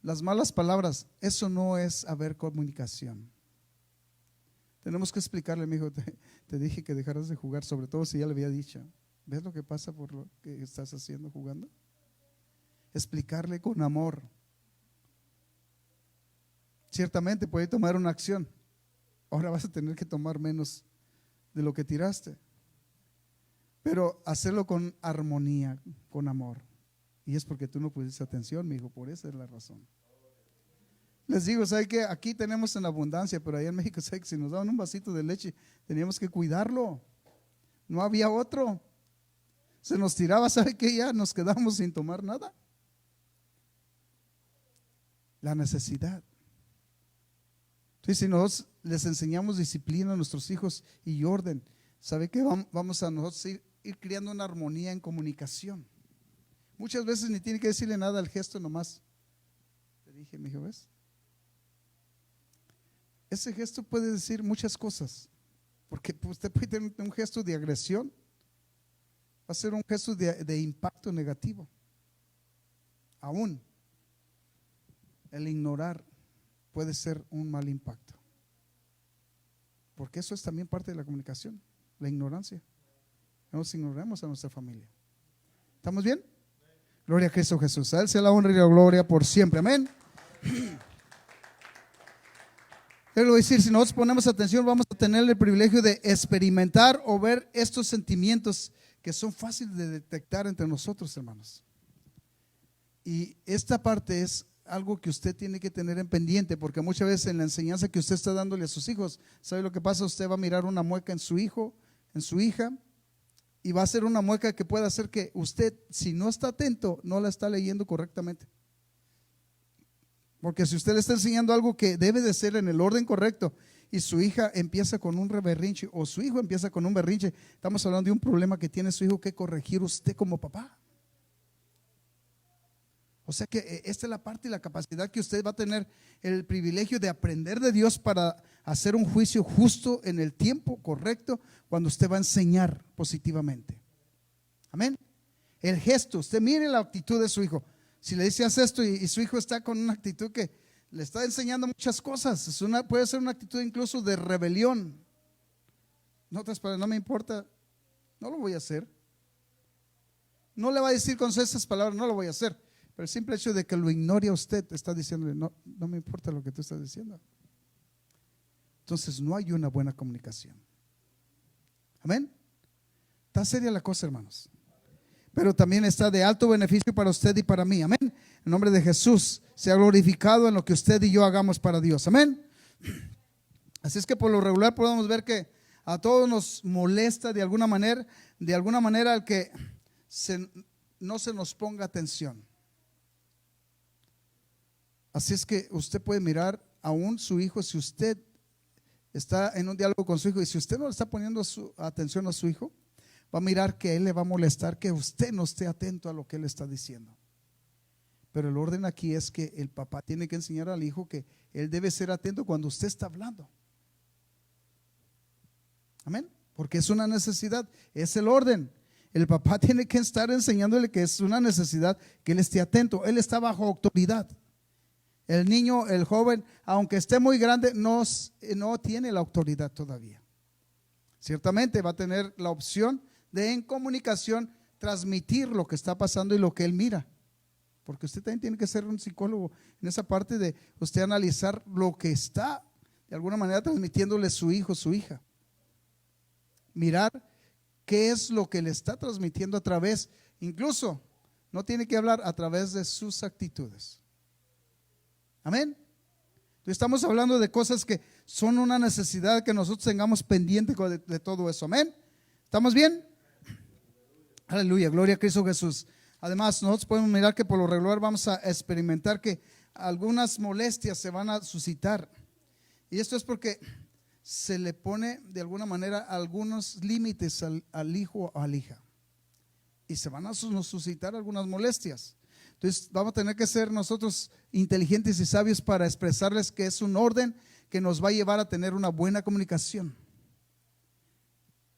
las malas palabras, eso no es haber comunicación. Tenemos que explicarle, mijo, te dije que dejaras de jugar, sobre todo si ya le había dicho. ¿Ves lo que pasa por lo que estás haciendo jugando? Explicarle con amor. Ciertamente puede tomar una acción. Ahora vas a tener que tomar menos de lo que tiraste, pero hacerlo con armonía, con amor. Y es porque tú no pusiste atención, mi hijo, por esa es la razón. Les digo, ¿sabe qué? Aquí tenemos en abundancia, pero allá en México, ¿sabe que si nos daban un vasito de leche, teníamos que cuidarlo? No había otro. Se nos tiraba, ¿sabe qué? Ya nos quedamos sin tomar nada. La necesidad. Entonces, si nosotros les enseñamos disciplina a nuestros hijos y orden, ¿sabe qué? Vamos a nosotros ir creando una armonía en comunicación. Muchas veces ni tiene que decirle nada al gesto, nomás te dije, mi hijo, ¿ves? Ese gesto puede decir muchas cosas, porque usted puede tener un gesto de agresión, va a ser un gesto de impacto negativo. Aún el ignorar puede ser un mal impacto. porque eso es también parte de la comunicación, la ignorancia. No nos ignoremos a nuestra familia. ¿Estamos bien? Gloria a Cristo Jesús. A Él sea la honra y la gloria por siempre. Amén. Yo le voy a decir, si nosotros ponemos atención, vamos a tener el privilegio de experimentar o ver estos sentimientos que son fáciles de detectar entre nosotros, hermanos. Y esta parte es algo que usted tiene que tener en pendiente, porque muchas veces en la enseñanza que usted está dándole a sus hijos, ¿sabe lo que pasa? Usted va a mirar una mueca en su hijo, en su hija, y va a ser una mueca que puede hacer que usted, si no está atento, no la está leyendo correctamente. Porque si usted le está enseñando algo que debe de ser en el orden correcto y su hija empieza con un berrinche o su hijo empieza con un berrinche, estamos hablando de un problema que tiene su hijo que corregir usted como papá. O sea que esta es la parte y la capacidad que usted va a tener el privilegio de aprender de Dios para hacer un juicio justo en el tiempo correcto cuando usted va a enseñar positivamente. Amén. El gesto, usted mire la actitud de su hijo. Si le dice haz esto y su hijo está con una actitud que le está enseñando muchas cosas, puede ser una actitud incluso de rebelión. No me importa, no lo voy a hacer. No le va a decir con esas palabras, no lo voy a hacer. Pero el simple hecho de que lo ignore a usted está diciéndole, no me importa lo que tú estás diciendo. Entonces no hay una buena comunicación. Amén. Está seria la cosa, hermanos. Pero también está de alto beneficio para usted y para mí. Amén. En nombre de Jesús sea glorificado en lo que usted y yo hagamos para Dios. Amén. Así es que por lo regular podemos ver que a todos nos molesta de alguna manera el que no se nos ponga atención. Así es que usted puede mirar aún su hijo, si usted está en un diálogo con su hijo y si usted no le está poniendo atención a su hijo, va a mirar que a él le va a molestar que usted no esté atento a lo que él está diciendo. Pero el orden aquí es que el papá tiene que enseñar al hijo que él debe ser atento cuando usted está hablando. Amén. Porque es una necesidad, es el orden. El papá tiene que estar enseñándole que es una necesidad que él esté atento. Él está bajo autoridad. El niño, el joven, aunque esté muy grande, no tiene la autoridad todavía. Ciertamente va a tener la opción de en comunicación transmitir lo que está pasando y lo que él mira. Porque usted también tiene que ser un psicólogo en esa parte de usted analizar lo que está de alguna manera transmitiéndole su hijo, su hija. Mirar qué es lo que le está transmitiendo a través, incluso no tiene que hablar a través de sus actitudes. Amén. Entonces estamos hablando de cosas que son una necesidad que nosotros tengamos pendiente de todo eso. Amén. ¿Estamos bien? Aleluya, gloria a Cristo Jesús. Además, nosotros podemos mirar que por lo regular vamos a experimentar que algunas molestias se van a suscitar. Y esto es porque se le pone de alguna manera algunos límites al hijo o a la hija. Y se van a suscitar algunas molestias. Entonces vamos a tener que ser nosotros inteligentes y sabios para expresarles que es un orden que nos va a llevar a tener una buena comunicación.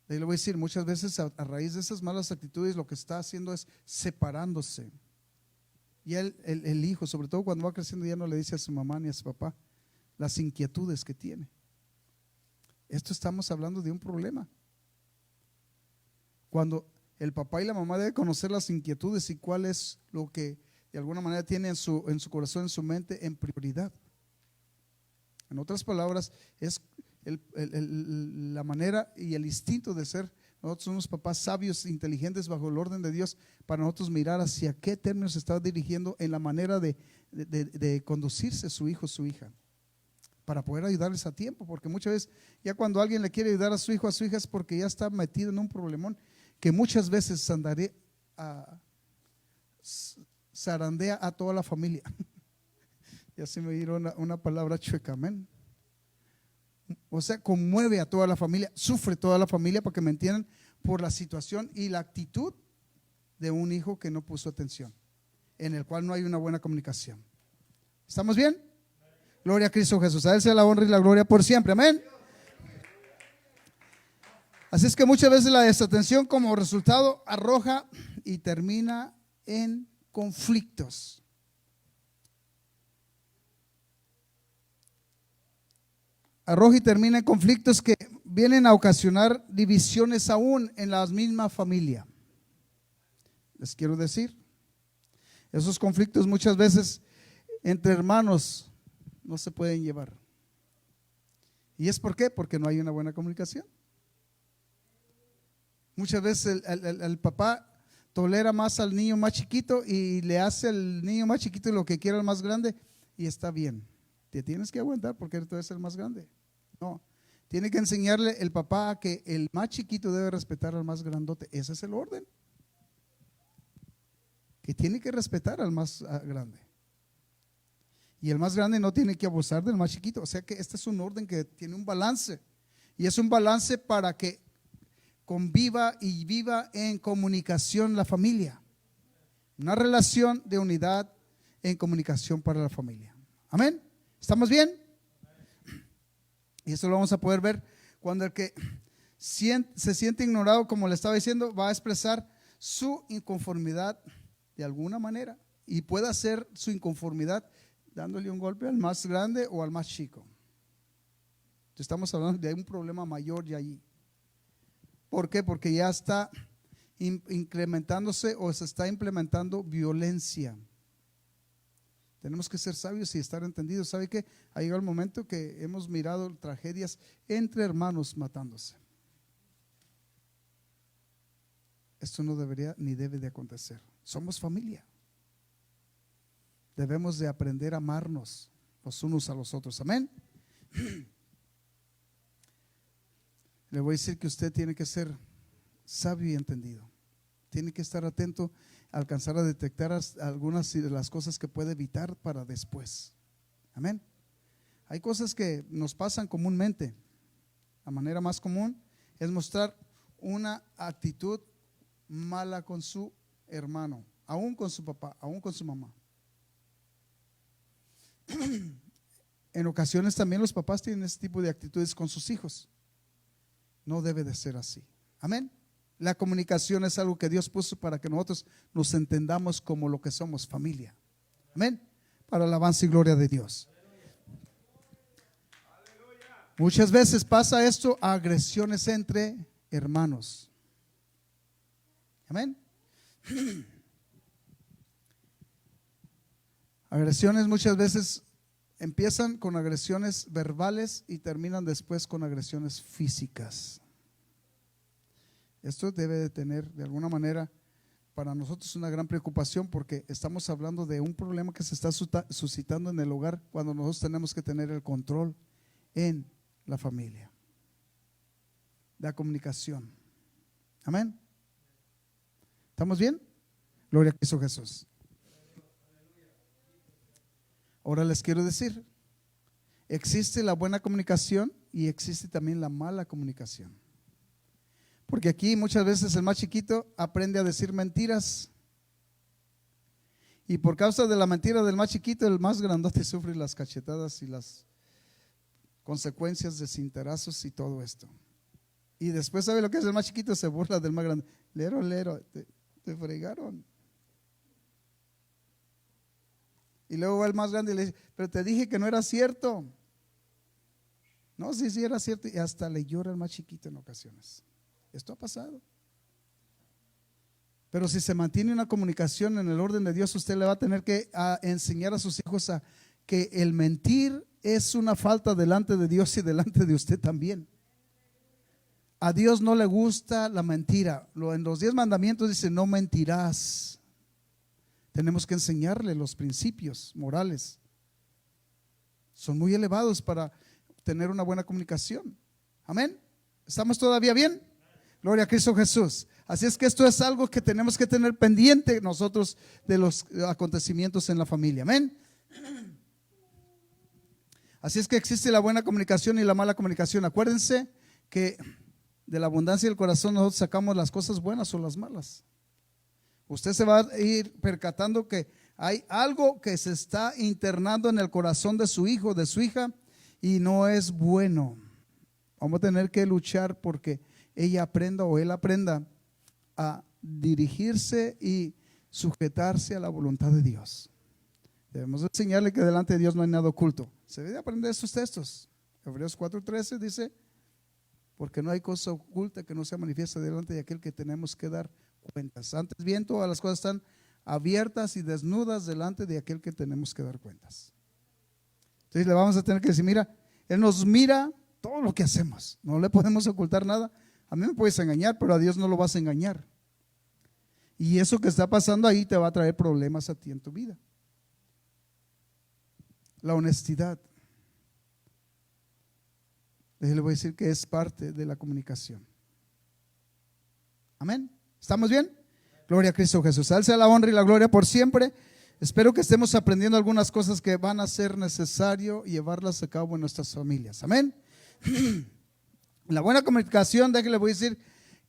Y le voy a decir, muchas veces a raíz de esas malas actitudes lo que está haciendo es separándose. Y el hijo, sobre todo cuando va creciendo, ya no le dice a su mamá ni a su papá las inquietudes que tiene. Esto estamos hablando de un problema. Cuando el papá y la mamá deben conocer las inquietudes y cuál es lo que de alguna manera tiene en su corazón, en su mente, en prioridad. En otras palabras, es la manera y el instinto de ser. Nosotros somos papás sabios, inteligentes bajo el orden de Dios, para nosotros mirar hacia qué términos se está dirigiendo en la manera de conducirse su hijo, su hija, para poder ayudarles a tiempo. Porque muchas veces ya cuando alguien le quiere ayudar a su hijo, a su hija, es porque ya está metido en un problemón que muchas veces zarandea a toda la familia. Ya se me dieron una palabra chueca, amén. O sea, conmueve a toda la familia, sufre toda la familia, para que me entiendan, por la situación y la actitud de un hijo que no puso atención, en el cual no hay una buena comunicación. ¿Estamos bien? Gloria a Cristo Jesús. A Él sea la honra y la gloria por siempre, amén. Así es que muchas veces la desatención como resultado arroja y termina en conflictos. arroja y termina en conflictos que vienen a ocasionar divisiones aún en la misma familia. Les quiero decir, esos conflictos muchas veces entre hermanos no se pueden llevar. ¿Y es por qué? Porque no hay una buena comunicación. Muchas veces el papá tolera más al niño más chiquito y le hace al niño más chiquito lo que quiera al más grande, y está bien. Te tienes que aguantar porque tú eres el más grande. No, tiene que enseñarle el papá a que el más chiquito debe respetar al más grandote. Ese es el orden. Que tiene que respetar al más grande. Y el más grande no tiene que abusar del más chiquito. O sea que este es un orden que tiene un balance. Y es un balance para que conviva y viva en comunicación la familia. Una relación de unidad en comunicación para la familia. Amén. ¿Estamos bien? Y eso lo vamos a poder ver cuando el que se siente ignorado, como le estaba diciendo, va a expresar su inconformidad de alguna manera. Y puede hacer su inconformidad dándole un golpe al más grande o al más chico. Estamos hablando de un problema mayor ya allí. ¿Por qué? Porque ya está incrementándose o se está implementando violencia. Tenemos que ser sabios y estar entendidos. ¿Sabe qué? Ha llegado el momento que hemos mirado tragedias entre hermanos matándose. Esto no debería ni debe de acontecer. Somos familia. Debemos de aprender a amarnos los unos a los otros. Amén. Le voy a decir que usted tiene que ser sabio y entendido. Tiene que estar atento a alcanzar a detectar algunas de las cosas que puede evitar para después. Amén. Hay cosas que nos pasan comúnmente. La manera más común es mostrar una actitud mala con su hermano, aún con su papá, aún con su mamá. En ocasiones también los papás tienen ese tipo de actitudes con sus hijos. No debe de ser así. Amén. La comunicación es algo que Dios puso para que nosotros nos entendamos como lo que somos, familia. Amén. Para la alabanza y gloria de Dios. Muchas veces pasa esto, agresiones entre hermanos. Amén. Agresiones muchas veces empiezan con agresiones verbales y terminan después con agresiones físicas. Esto debe de tener de alguna manera para nosotros una gran preocupación, porque estamos hablando de un problema que se está suscitando en el hogar cuando nosotros tenemos que tener el control en la familia. La comunicación. Amén. ¿Estamos bien? Gloria a Cristo Jesús. Ahora les quiero decir, existe la buena comunicación y existe también la mala comunicación. Porque aquí muchas veces el más chiquito aprende a decir mentiras, y por causa de la mentira del más chiquito, el más grandote sufre las cachetadas y las consecuencias de cintarazos y todo esto. Y después, ¿sabe lo que es? El más chiquito se burla del más grande. Lero, te fregaron. Y luego va el más grande y le dice, pero te dije que no era cierto. No, sí era cierto. Y hasta le llora el más chiquito en ocasiones. Esto ha pasado. Pero si se mantiene una comunicación en el orden de Dios, usted le va a tener que enseñar a sus hijos a que el mentir es una falta delante de Dios y delante de usted también. A Dios no le gusta la mentira. En los 10 mandamientos dice: no mentirás. Tenemos que enseñarle los principios morales. Son muy elevados para tener una buena comunicación. Amén. ¿Estamos todavía bien? Gloria a Cristo Jesús. Así es que esto es algo que tenemos que tener pendiente nosotros de los acontecimientos en la familia. Amén. Así es que existe la buena comunicación y la mala comunicación. Acuérdense que de la abundancia del corazón nosotros sacamos las cosas buenas o las malas. Usted se va a ir percatando que hay algo que se está internando en el corazón de su hijo, de su hija, y no es bueno. Vamos a tener que luchar porque ella aprenda o él aprenda a dirigirse y sujetarse a la voluntad de Dios. Debemos enseñarle que delante de Dios no hay nada oculto. Se debe aprender estos textos. Hebreos 4:13 dice, porque no hay cosa oculta que no sea manifiesta delante de aquel que tenemos que dar cuentas. Antes bien, todas las cosas están abiertas y desnudas delante de aquel que tenemos que dar cuentas. Entonces le vamos a tener que decir, mira, Él nos mira todo lo que hacemos, no le podemos ocultar nada. A mí me puedes engañar, pero a Dios no lo vas a engañar. Y eso que está pasando ahí te va a traer problemas a ti en tu vida. La honestidad, le voy a decir que es parte de la comunicación. Amén. ¿Estamos bien? Gloria a Cristo Jesús. Alce la honra y la gloria por siempre. Espero que estemos aprendiendo algunas cosas que van a ser necesario llevarlas a cabo en nuestras familias. Amén. La buena comunicación, déjale, voy a decir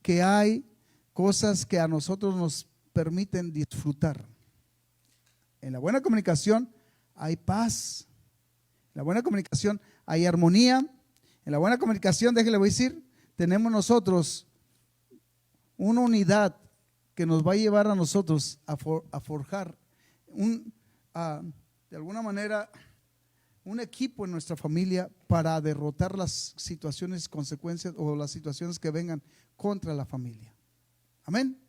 que hay cosas que a nosotros nos permiten disfrutar. En la buena comunicación hay paz. En la buena comunicación hay armonía. En la buena comunicación, déjale, voy a decir, tenemos nosotros una unidad que nos va a llevar a nosotros a forjar de alguna manera un equipo en nuestra familia para derrotar las situaciones, consecuencias o las situaciones que vengan contra la familia. Amén.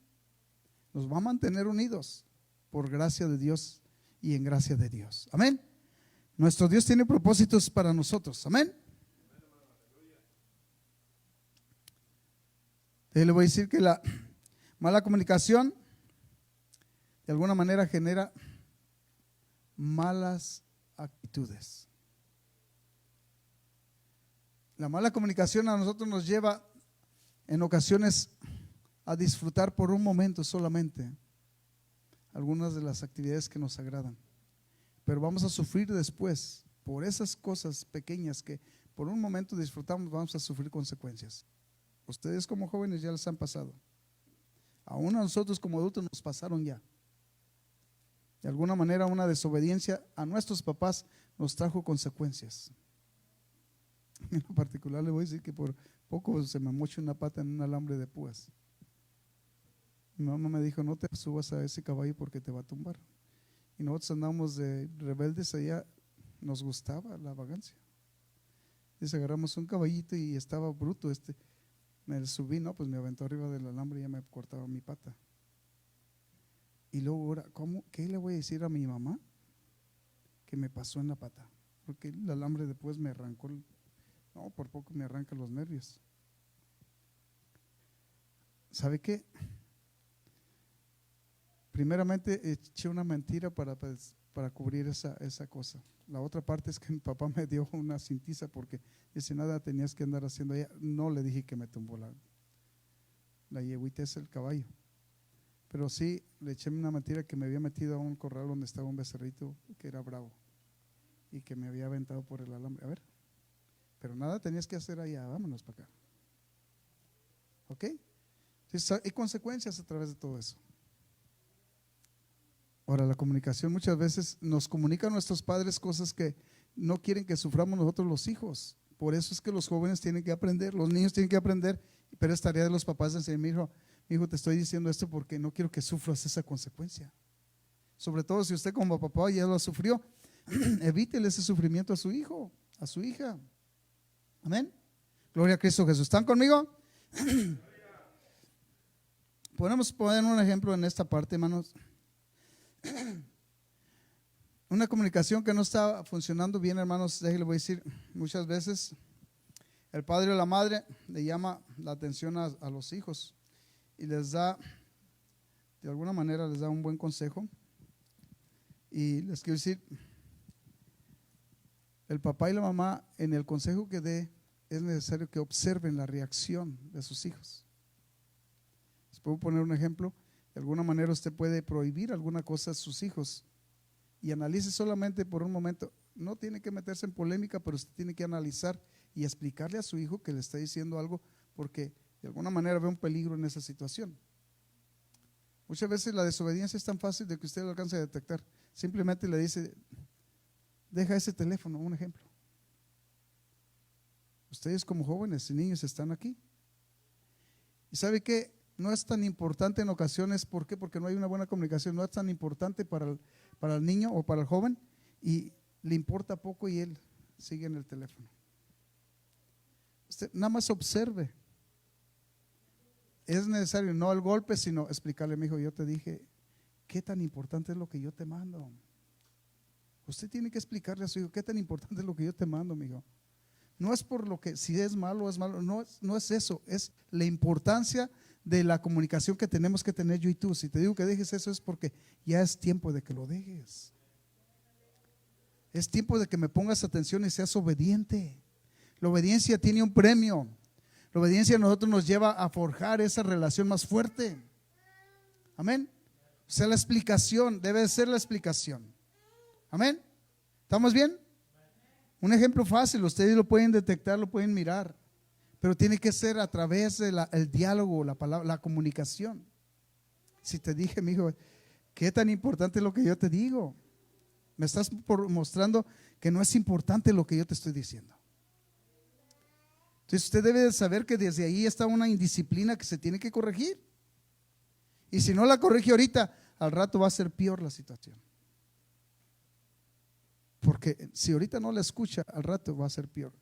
Nos va a mantener unidos por gracia de Dios y en gracia de Dios. Amén. Nuestro Dios tiene propósitos para nosotros. Amén. Le voy a decir que la mala comunicación de alguna manera genera malas actitudes. La mala comunicación a nosotros nos lleva en ocasiones a disfrutar por un momento solamente algunas de las actividades que nos agradan, pero vamos a sufrir después por esas cosas pequeñas que por un momento disfrutamos. Vamos a sufrir consecuencias. Ustedes como jóvenes ya les han pasado, aún a nosotros como adultos nos pasaron ya. De alguna manera una desobediencia a nuestros papás nos trajo consecuencias. En lo particular le voy a decir que por poco se me mochó una pata en un alambre de púas. Mi mamá me dijo, no te subas a ese caballo porque te va a tumbar. Y nosotros andamos de rebeldes allá, nos gustaba la vagancia. Entonces agarramos un caballito y estaba bruto me subí, no, pues me aventó arriba del alambre y ya me cortaba mi pata. Y luego ahora, ¿qué le voy a decir a mi mamá que me pasó en la pata? Porque el alambre después me arrancó, no, por poco me arranca los nervios. ¿Sabe qué? Primeramente eché una mentira para cubrir esa cosa. La otra parte es que mi papá me dio una cintiza porque dice, nada tenías que andar haciendo allá. No le dije que me tumbó la yeguita, es el caballo. Pero sí le eché una mentira que me había metido a un corral donde estaba un becerrito que era bravo y que me había aventado por el alambre. A ver, pero nada tenías que hacer allá, vámonos para acá. ¿Ok? Entonces, hay consecuencias a través de todo eso. Ahora, la comunicación muchas veces nos comunican nuestros padres cosas que no quieren que suframos nosotros los hijos. Por eso es que los jóvenes tienen que aprender, los niños tienen que aprender, pero es tarea de los papás de decir, mi hijo, te estoy diciendo esto porque no quiero que sufras esa consecuencia. Sobre todo si usted como papá ya lo sufrió, evítele ese sufrimiento a su hijo, a su hija. Amén. Gloria a Cristo Jesús. ¿Están conmigo? Podemos poner un ejemplo en esta parte, hermanos. Una comunicación que no está funcionando bien, hermanos, déjenle voy a decir, muchas veces el padre o la madre le llama la atención a los hijos y les da, de alguna manera les da un buen consejo. Y les quiero decir, el papá y la mamá en el consejo que dé es necesario que observen la reacción de sus hijos. Les puedo poner un ejemplo. De alguna manera usted puede prohibir alguna cosa a sus hijos y analice solamente por un momento. No tiene que meterse en polémica, pero usted tiene que analizar y explicarle a su hijo que le está diciendo algo porque de alguna manera ve un peligro en esa situación. Muchas veces la desobediencia es tan fácil de que usted lo alcance a detectar. Simplemente le dice, deja ese teléfono, un ejemplo. Ustedes como jóvenes y niños están aquí. ¿Y sabe qué? No es tan importante en ocasiones. ¿Por qué? Porque no hay una buena comunicación. No es tan importante para el niño o para el joven y le importa poco y él sigue en el teléfono. Usted nada más observe. Es necesario, no el golpe, sino explicarle: mi hijo, yo te dije, ¿qué tan importante es lo que yo te mando? Usted tiene que explicarle a su hijo qué tan importante es lo que yo te mando, mi hijo. No es por lo que, si es malo, no es eso, es la importancia de la comunicación que tenemos que tener yo y tú. Si te digo que dejes eso, es porque ya es tiempo de que lo dejes. Es tiempo de que me pongas atención y seas obediente. La obediencia tiene un premio. La obediencia a nosotros nos lleva a forjar esa relación más fuerte. Amén. O sea, la explicación debe ser la explicación. Amén. ¿Estamos bien? Un ejemplo fácil, ustedes lo pueden detectar, lo pueden mirar, pero tiene que ser a través de el diálogo, la palabra, la comunicación. Si te dije, mi hijo, ¿qué tan importante es lo que yo te digo? Me estás mostrando que no es importante lo que yo te estoy diciendo. Entonces usted debe de saber que desde ahí está una indisciplina que se tiene que corregir. Y si no la corrige ahorita, al rato va a ser peor la situación. Porque si ahorita no la escucha, al rato va a ser peor.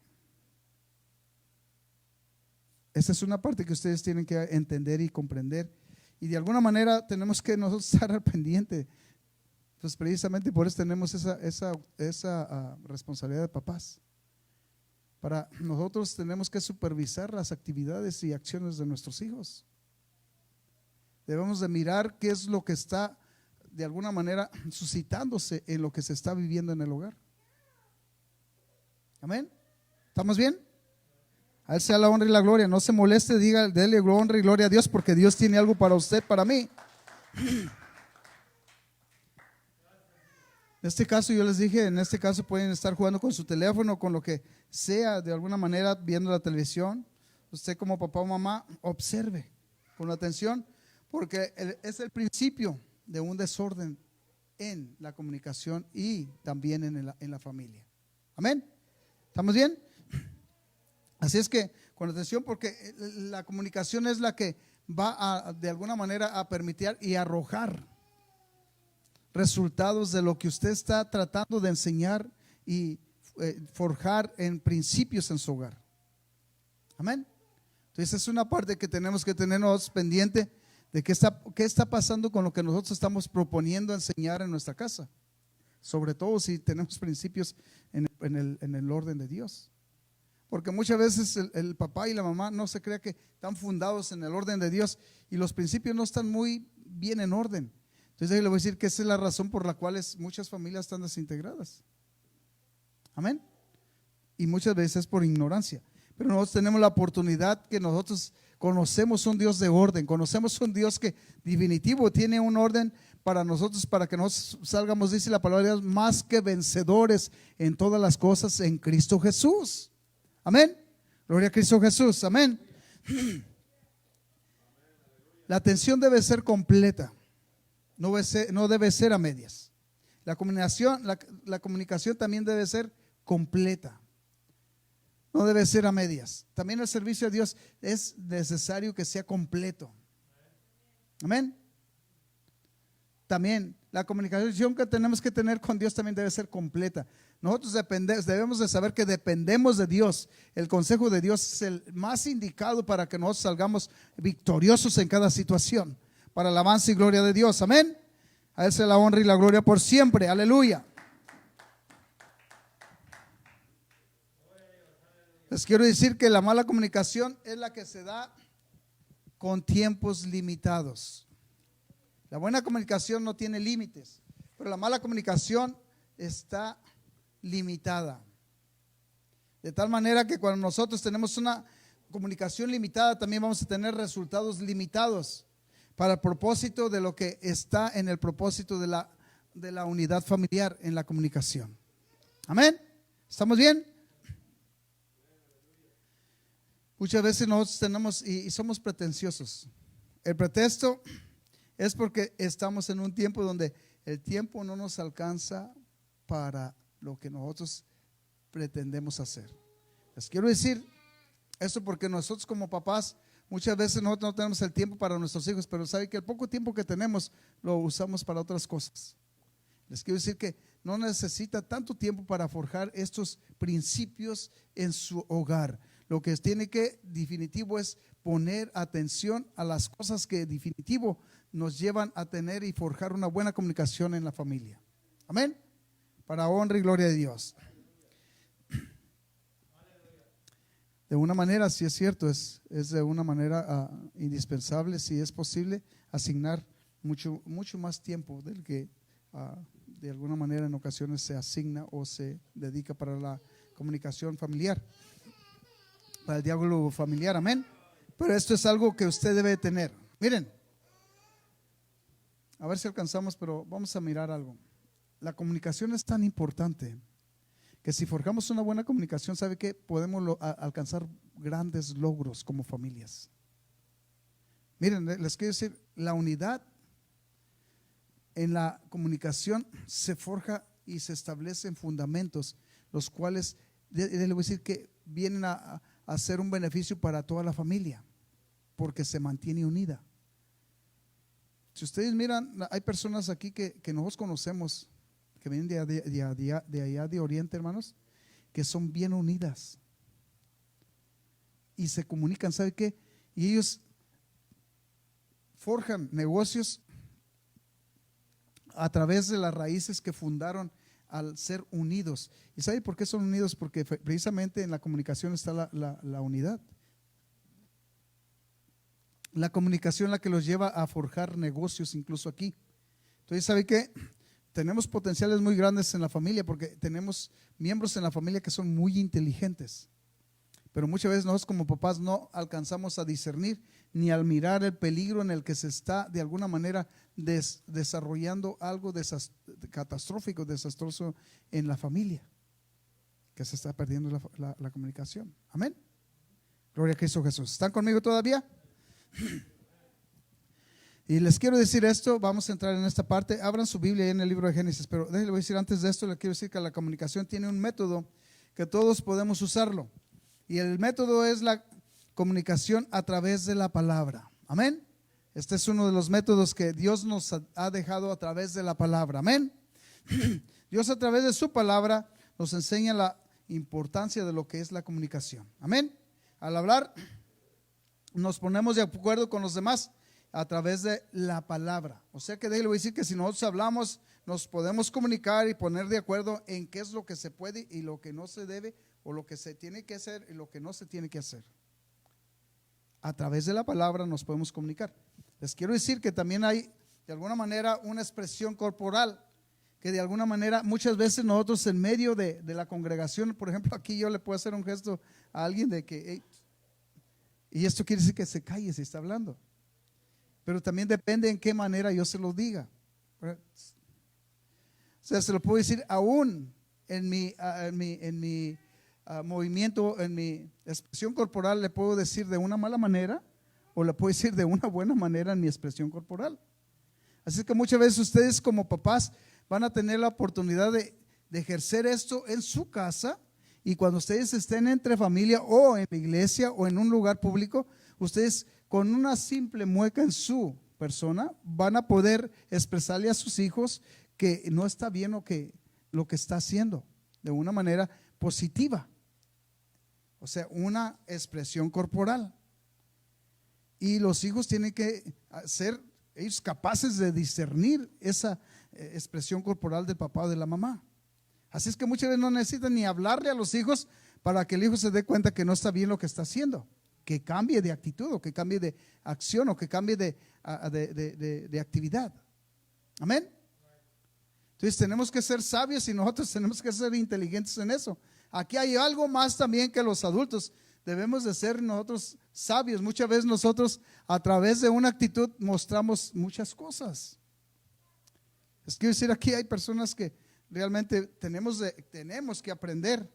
Esa es una parte que ustedes tienen que entender y comprender. Y de alguna manera tenemos que nosotros estar al pendiente. Entonces precisamente por eso tenemos esa responsabilidad de papás. Para nosotros tenemos que supervisar las actividades y acciones de nuestros hijos. Debemos de mirar qué es lo que está de alguna manera suscitándose en lo que se está viviendo en el hogar. Amén. ¿Estamos bien? A Él sea la honra y la gloria. No se moleste, diga, dele honra y gloria a Dios, porque Dios tiene algo para usted, para mí. En este caso yo les dije, en este caso pueden estar jugando con su teléfono, con lo que sea, de alguna manera viendo la televisión. Usted como papá o mamá, observe con atención, porque es el principio de un desorden en la comunicación y también en la familia. Amén. ¿Estamos bien? Así es que con atención, porque la comunicación es la que va de alguna manera a permitir y arrojar resultados de lo que usted está tratando de enseñar y forjar en principios en su hogar. Amén. Entonces es una parte que tenemos que tenernos pendiente de qué está pasando con lo que nosotros estamos proponiendo enseñar en nuestra casa, sobre todo si tenemos principios en el orden de Dios. Porque muchas veces el papá y la mamá no se crea que están fundados en el orden de Dios y los principios no están muy bien en orden. Entonces ahí le voy a decir que esa es la razón por la cual muchas familias están desintegradas. Amén. Y muchas veces por ignorancia. Pero nosotros tenemos la oportunidad que nosotros conocemos un Dios de orden, conocemos un Dios que definitivo tiene un orden para nosotros, para que nos salgamos, dice la palabra de Dios, más que vencedores en todas las cosas en Cristo Jesús. Amén. Gloria a Cristo Jesús. Amén. La atención debe ser completa, no debe ser a medias. La comunicación también debe ser completa. No debe ser a medias. También el servicio a Dios es necesario que sea completo. Amén. También la comunicación que tenemos que tener con Dios también debe ser completa. Nosotros debemos de saber que dependemos de Dios. El consejo de Dios es el más indicado para que nosotros salgamos victoriosos en cada situación, para alabanza y gloria de Dios. Amén. A Él sea la honra y la gloria por siempre. Aleluya. Les quiero decir que la mala comunicación es la que se da con tiempos limitados. La buena comunicación no tiene límites, pero la mala comunicación está limitada. De tal manera que cuando nosotros tenemos una comunicación limitada, también vamos a tener resultados limitados para el propósito de lo que está en el propósito de la unidad familiar en la comunicación. Amén. ¿Estamos bien? Muchas veces nosotros tenemos y somos pretenciosos. El pretexto es porque estamos en un tiempo donde el tiempo no nos alcanza para lo que nosotros pretendemos hacer. Les quiero decir esto porque nosotros como papás muchas veces nosotros no tenemos el tiempo para nuestros hijos, pero saben que el poco tiempo que tenemos lo usamos para otras cosas. Les quiero decir que no necesita tanto tiempo para forjar estos principios en su hogar. lo que tiene que definitivo es poner atención a las cosas que definitivo nos llevan a tener y forjar una buena comunicación en la familia. Amén. Para honra y gloria de Dios. De una manera, si es cierto, es de una manera indispensable, si es posible, asignar mucho más tiempo del que de alguna manera en ocasiones se asigna o se dedica para la comunicación familiar, para el diálogo familiar. Amén. Pero esto es algo que usted debe tener. Miren, a ver si alcanzamos, pero vamos a mirar algo. La comunicación es tan importante que si forjamos una buena comunicación, ¿sabe qué? Podemos alcanzar grandes logros como familias. Miren, les quiero decir, la unidad en la comunicación se forja y se establecen fundamentos, los cuales, les voy a decir que vienen a ser un beneficio para toda la familia, porque se mantiene unida. Si ustedes miran, hay personas aquí que nosotros conocemos, que vienen de allá de Oriente, hermanos, que son bien unidas y se comunican, ¿sabe qué? Y ellos forjan negocios a través de las raíces que fundaron al ser unidos. ¿Y sabe por qué son unidos? Porque precisamente en la comunicación está la unidad. La comunicación la que los lleva a forjar negocios incluso aquí. Entonces, ¿sabe qué? Tenemos potenciales muy grandes en la familia porque tenemos miembros en la familia que son muy inteligentes. Pero muchas veces nosotros como papás no alcanzamos a discernir ni al mirar el peligro en el que se está de alguna manera desarrollando algo catastrófico, desastroso en la familia, que se está perdiendo la comunicación. Amén. Gloria a Cristo Jesús. ¿Están conmigo todavía? Y les quiero decir esto, vamos a entrar en esta parte. Abran su Biblia en el libro de Génesis, pero déjenme decir antes de esto, les quiero decir que la comunicación tiene un método que todos podemos usarlo. Y el método es la comunicación a través de la palabra. Amén. Este es uno de los métodos que Dios nos ha dejado a través de la palabra. Amén. Dios a través de su palabra nos enseña la importancia de lo que es la comunicación. Amén. Al hablar nos ponemos de acuerdo con los demás a través de la palabra. O sea que le voy a decir que si nosotros hablamos, nos podemos comunicar y poner de acuerdo en qué es lo que se puede y lo que no se debe, o lo que se tiene que hacer y lo que no se tiene que hacer. A través de la palabra nos podemos comunicar. Les quiero decir que también hay de alguna manera una expresión corporal, que de alguna manera muchas veces nosotros en medio de la congregación, por ejemplo aquí yo le puedo hacer un gesto a alguien de que hey, y esto quiere decir que se calle si está hablando. Pero también depende en qué manera yo se lo diga. O sea, se lo puedo decir aún en mi movimiento, en mi expresión corporal, le puedo decir de una mala manera o le puedo decir de una buena manera en mi expresión corporal. Así que muchas veces ustedes como papás van a tener la oportunidad de ejercer esto en su casa, y cuando ustedes estén entre familia o en la iglesia o en un lugar público, ustedes con una simple mueca en su persona van a poder expresarle a sus hijos que no está bien lo que está haciendo de una manera positiva. O sea, una expresión corporal. Y los hijos tienen que ser ellos capaces de discernir esa expresión corporal del papá o de la mamá. Así es que muchas veces no necesitan ni hablarle a los hijos para que el hijo se dé cuenta que no está bien lo que está haciendo, que cambie de actitud o que cambie de acción o que cambie de actividad. Amén. Entonces tenemos que ser sabios y nosotros tenemos que ser inteligentes en eso. Aquí hay algo más también que los adultos. Debemos de ser nosotros sabios. Muchas veces nosotros a través de una actitud mostramos muchas cosas. Les quiero decir, aquí hay personas que realmente tenemos que aprender,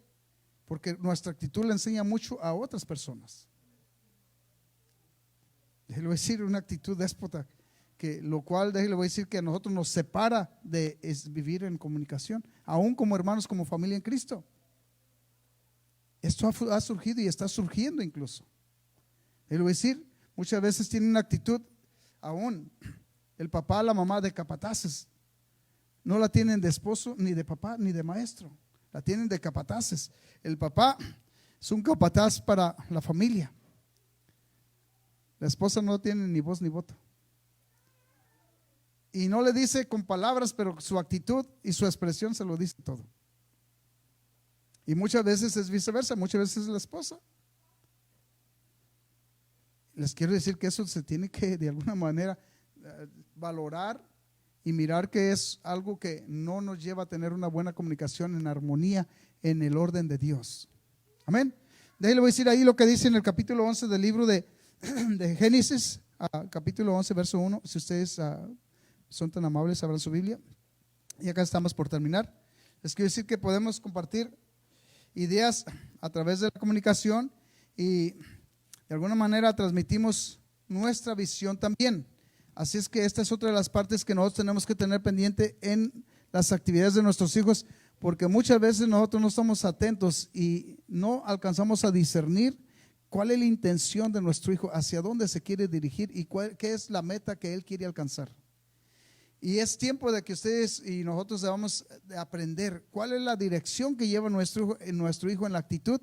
porque nuestra actitud le enseña mucho a otras personas. Le voy a decir una actitud déspota, lo cual le voy a decir que a nosotros nos separa de vivir en comunicación, aún como hermanos, como familia en Cristo. Esto ha surgido y está surgiendo incluso. Le voy a decir, muchas veces tienen una actitud, aún el papá, la mamá, de capataces. No la tienen de esposo, ni de papá, ni de maestro. La tienen de capataces. El papá es un capataz para la familia. La esposa no tiene ni voz ni voto. Y no le dice con palabras, pero su actitud y su expresión se lo dice todo. Y muchas veces es viceversa, muchas veces es la esposa. Les quiero decir que eso se tiene que de alguna manera valorar y mirar que es algo que no nos lleva a tener una buena comunicación en armonía en el orden de Dios. Amén. De ahí le voy a decir ahí lo que dice en el capítulo 11 del libro de Génesis, capítulo 11, verso 1. Si ustedes son tan amables, abran su Biblia. Y acá estamos por terminar. Les quiero decir que podemos compartir ideas a través de la comunicación y de alguna manera transmitimos nuestra visión también. Así es que esta es otra de las partes que nosotros tenemos que tener pendiente en las actividades de nuestros hijos, porque muchas veces nosotros no estamos atentos y no alcanzamos a discernir cuál es la intención de nuestro hijo, hacia dónde se quiere dirigir y qué es la meta que él quiere alcanzar. Y es tiempo de que ustedes y nosotros debamos aprender cuál es la dirección que lleva nuestro hijo en la actitud,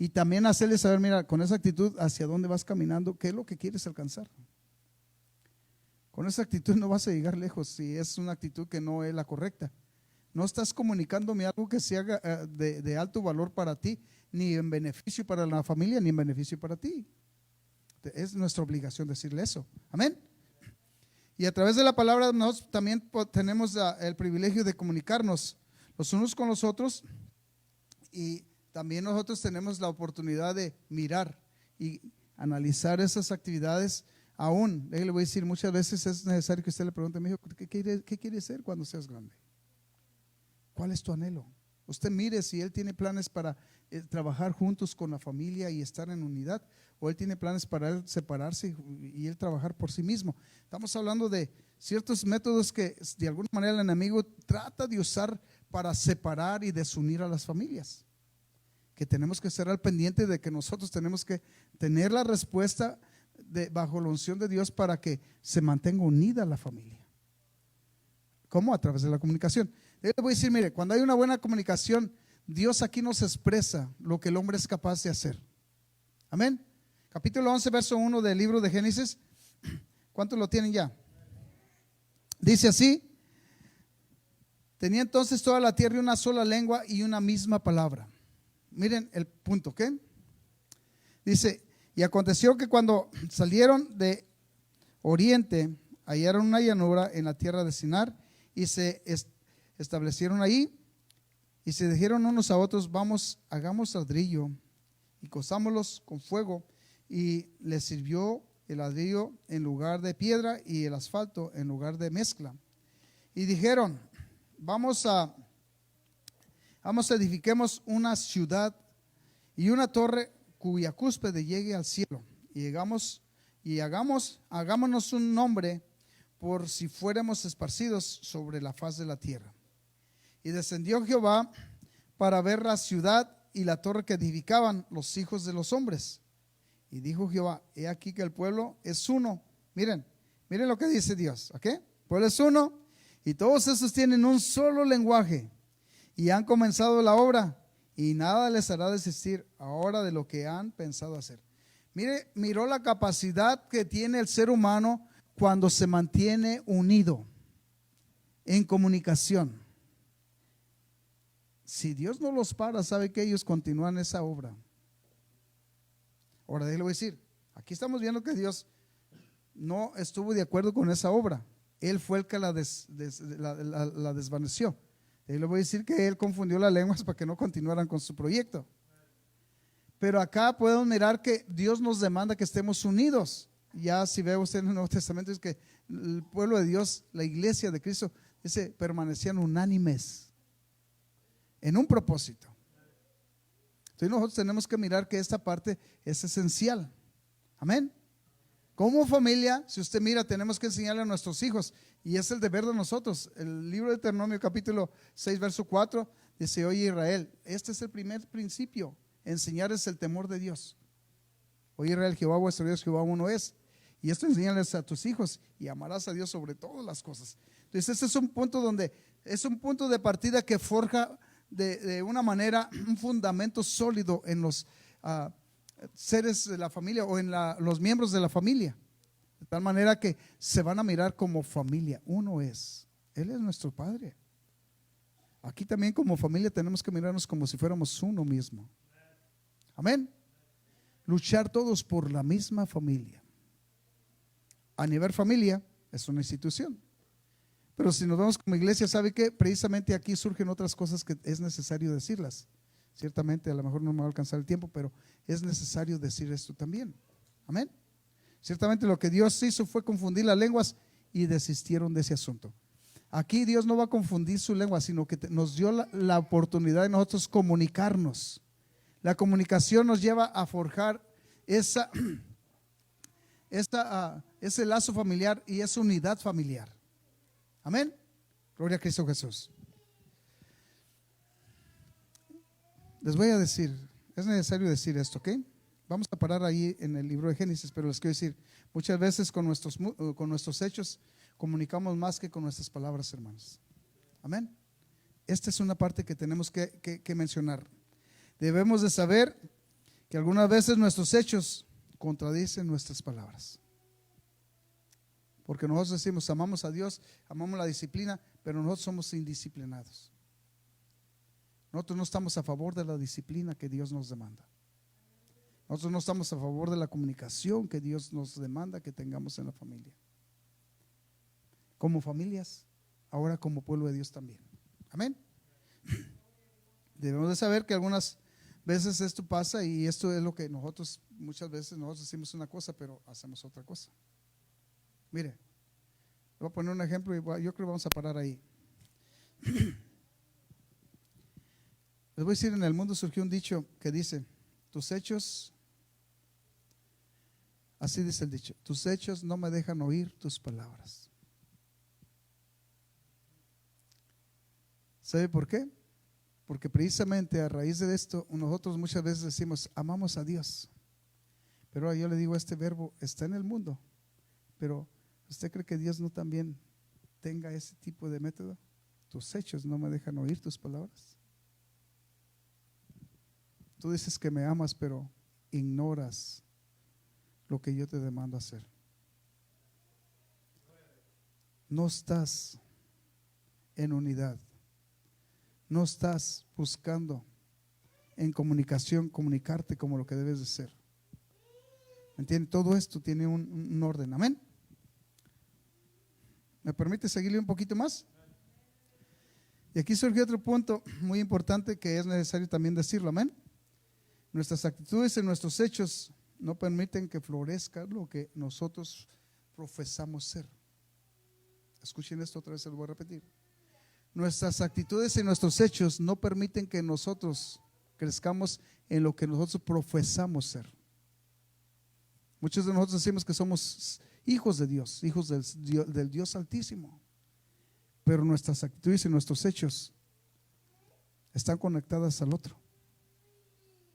y también hacerle saber, mira, con esa actitud hacia dónde vas caminando, qué es lo que quieres alcanzar. Con esa actitud no vas a llegar lejos si es una actitud que no es la correcta. No estás comunicándome algo que sea de alto valor para ti, ni en beneficio para la familia, ni en beneficio para ti. Es nuestra obligación decirle eso. Amén. Y a través de la palabra nosotros también tenemos el privilegio de comunicarnos los unos con los otros, y también nosotros tenemos la oportunidad de mirar y analizar esas actividades. Aún, le voy a decir, muchas veces es necesario que usted le pregunte a mi hijo, ¿qué quiere ser cuando seas grande? ¿Cuál es tu anhelo? Usted mire si él tiene planes para trabajar juntos con la familia y estar en unidad, o él tiene planes para él separarse y él trabajar por sí mismo. Estamos hablando de ciertos métodos que de alguna manera el enemigo trata de usar para separar y desunir a las familias, que tenemos que estar al pendiente de que nosotros tenemos que tener la respuesta bajo la unción de Dios para que se mantenga unida la familia. ¿Cómo? A través de la comunicación. Yo le voy a decir, mire, cuando hay una buena comunicación, Dios aquí nos expresa lo que el hombre es capaz de hacer. Amén. Capítulo 11, verso 1 del libro de Génesis. ¿Cuántos lo tienen ya? Dice así: tenía entonces toda la tierra una sola lengua y una misma palabra. Miren el punto, ¿qué? Dice: y aconteció que cuando salieron de oriente, hallaron una llanura en la tierra de Sinar y se establecieron ahí, y se dijeron unos a otros, vamos, hagamos ladrillo y cozámoslos con fuego. Y les sirvió el ladrillo en lugar de piedra y el asfalto en lugar de mezcla. Y dijeron, vamos edifiquemos una ciudad y una torre cuya cúspide llegue al cielo, y hagámonos un nombre por si fuéramos esparcidos sobre la faz de la tierra. Y descendió Jehová para ver la ciudad y la torre que edificaban los hijos de los hombres. Y dijo Jehová, he aquí que el pueblo es uno. Miren lo que dice Dios, ¿ok? El pueblo es uno y todos esos tienen un solo lenguaje y han comenzado la obra, y nada les hará desistir ahora de lo que han pensado hacer. Miró la capacidad que tiene el ser humano cuando se mantiene unido en comunicación. Si Dios no los para, sabe que ellos continúan esa obra. Ahora, le voy a decir, aquí estamos viendo que Dios no estuvo de acuerdo con esa obra. Él fue el que la desvaneció. Y le voy a decir que él confundió las lenguas para que no continuaran con su proyecto. Pero acá podemos mirar que Dios nos demanda que estemos unidos. Ya si ve usted en el Nuevo Testamento, es que el pueblo de Dios, la iglesia de Cristo, permanecían unánimes en un propósito. Entonces nosotros tenemos que mirar que esta parte es esencial. Amén. Como familia, si usted mira, tenemos que enseñarle a nuestros hijos, y es el deber de nosotros. El libro de Deuteronomio capítulo 6 verso 4 dice, oye Israel, este es el primer principio, enseñarles el temor de Dios. Oye Israel, Jehová vuestro Dios, Jehová uno es. Y esto enseñarles a tus hijos, y amarás a Dios sobre todas las cosas. Entonces este es un punto de partida que forja de una manera un fundamento sólido en los seres de la familia o en los miembros de la familia, de tal manera que se van a mirar como familia. Él es nuestro Padre. Aquí también como familia tenemos que mirarnos como si fuéramos uno mismo. Amén. Luchar todos por la misma familia. A nivel familia es una institución, pero si nos vamos como iglesia, ¿sabe qué? Precisamente aquí surgen otras cosas que es necesario decirlas. Ciertamente a lo mejor no me va a alcanzar el tiempo, pero es necesario decir esto también. Amén. Ciertamente lo que Dios hizo fue confundir las lenguas y desistieron de ese asunto. Aquí Dios no va a confundir su lengua, sino que nos dio la oportunidad de nosotros comunicarnos. La comunicación nos lleva a forjar ese lazo familiar y esa unidad familiar. Amén. Gloria a Cristo Jesús. Les voy a decir, es necesario decir esto, ¿ok? Vamos a parar ahí en el libro de Génesis, pero les quiero decir, muchas veces con nuestros hechos comunicamos más que con nuestras palabras, hermanos. Amén. Esta es una parte que tenemos que mencionar. Debemos de saber que algunas veces nuestros hechos contradicen nuestras palabras. Porque nosotros decimos, amamos a Dios, amamos la disciplina, pero nosotros somos indisciplinados. Nosotros no estamos a favor de la disciplina que Dios nos demanda. Nosotros no estamos a favor de la comunicación que Dios nos demanda que tengamos en la familia. Como familias, ahora como pueblo de Dios también. Amén. Debemos de saber que algunas veces esto pasa y esto es lo que muchas veces nosotros decimos una cosa, pero hacemos otra cosa. Mire, le voy a poner un ejemplo y yo creo que vamos a parar ahí. Les voy a decir, en el mundo surgió un dicho que dice, tus hechos, así dice el dicho, tus hechos no me dejan oír tus palabras. ¿Sabe por qué? Porque precisamente a raíz de esto, nosotros muchas veces decimos, amamos a Dios. Pero ahora yo le digo, este verbo está en el mundo, pero ¿usted cree que Dios no también tenga ese tipo de método? Tus hechos no me dejan oír tus palabras. Tú dices que me amas, pero ignoras lo que yo te demando hacer. No estás en unidad. No estás buscando en comunicación, comunicarte como lo que debes de ser. ¿Entiendes? Todo esto tiene un orden. Amén. ¿Me permite seguirle un poquito más? Y aquí surge otro punto muy importante que es necesario también decirlo. Amén. Nuestras actitudes y nuestros hechos no permiten que florezca lo que nosotros profesamos ser. Escuchen esto otra vez, se lo voy a repetir. Nuestras actitudes y nuestros hechos no permiten que nosotros crezcamos en lo que nosotros profesamos ser. Muchos de nosotros decimos que somos hijos de Dios, hijos del Dios Altísimo, pero nuestras actitudes y nuestros hechos están conectadas al otro.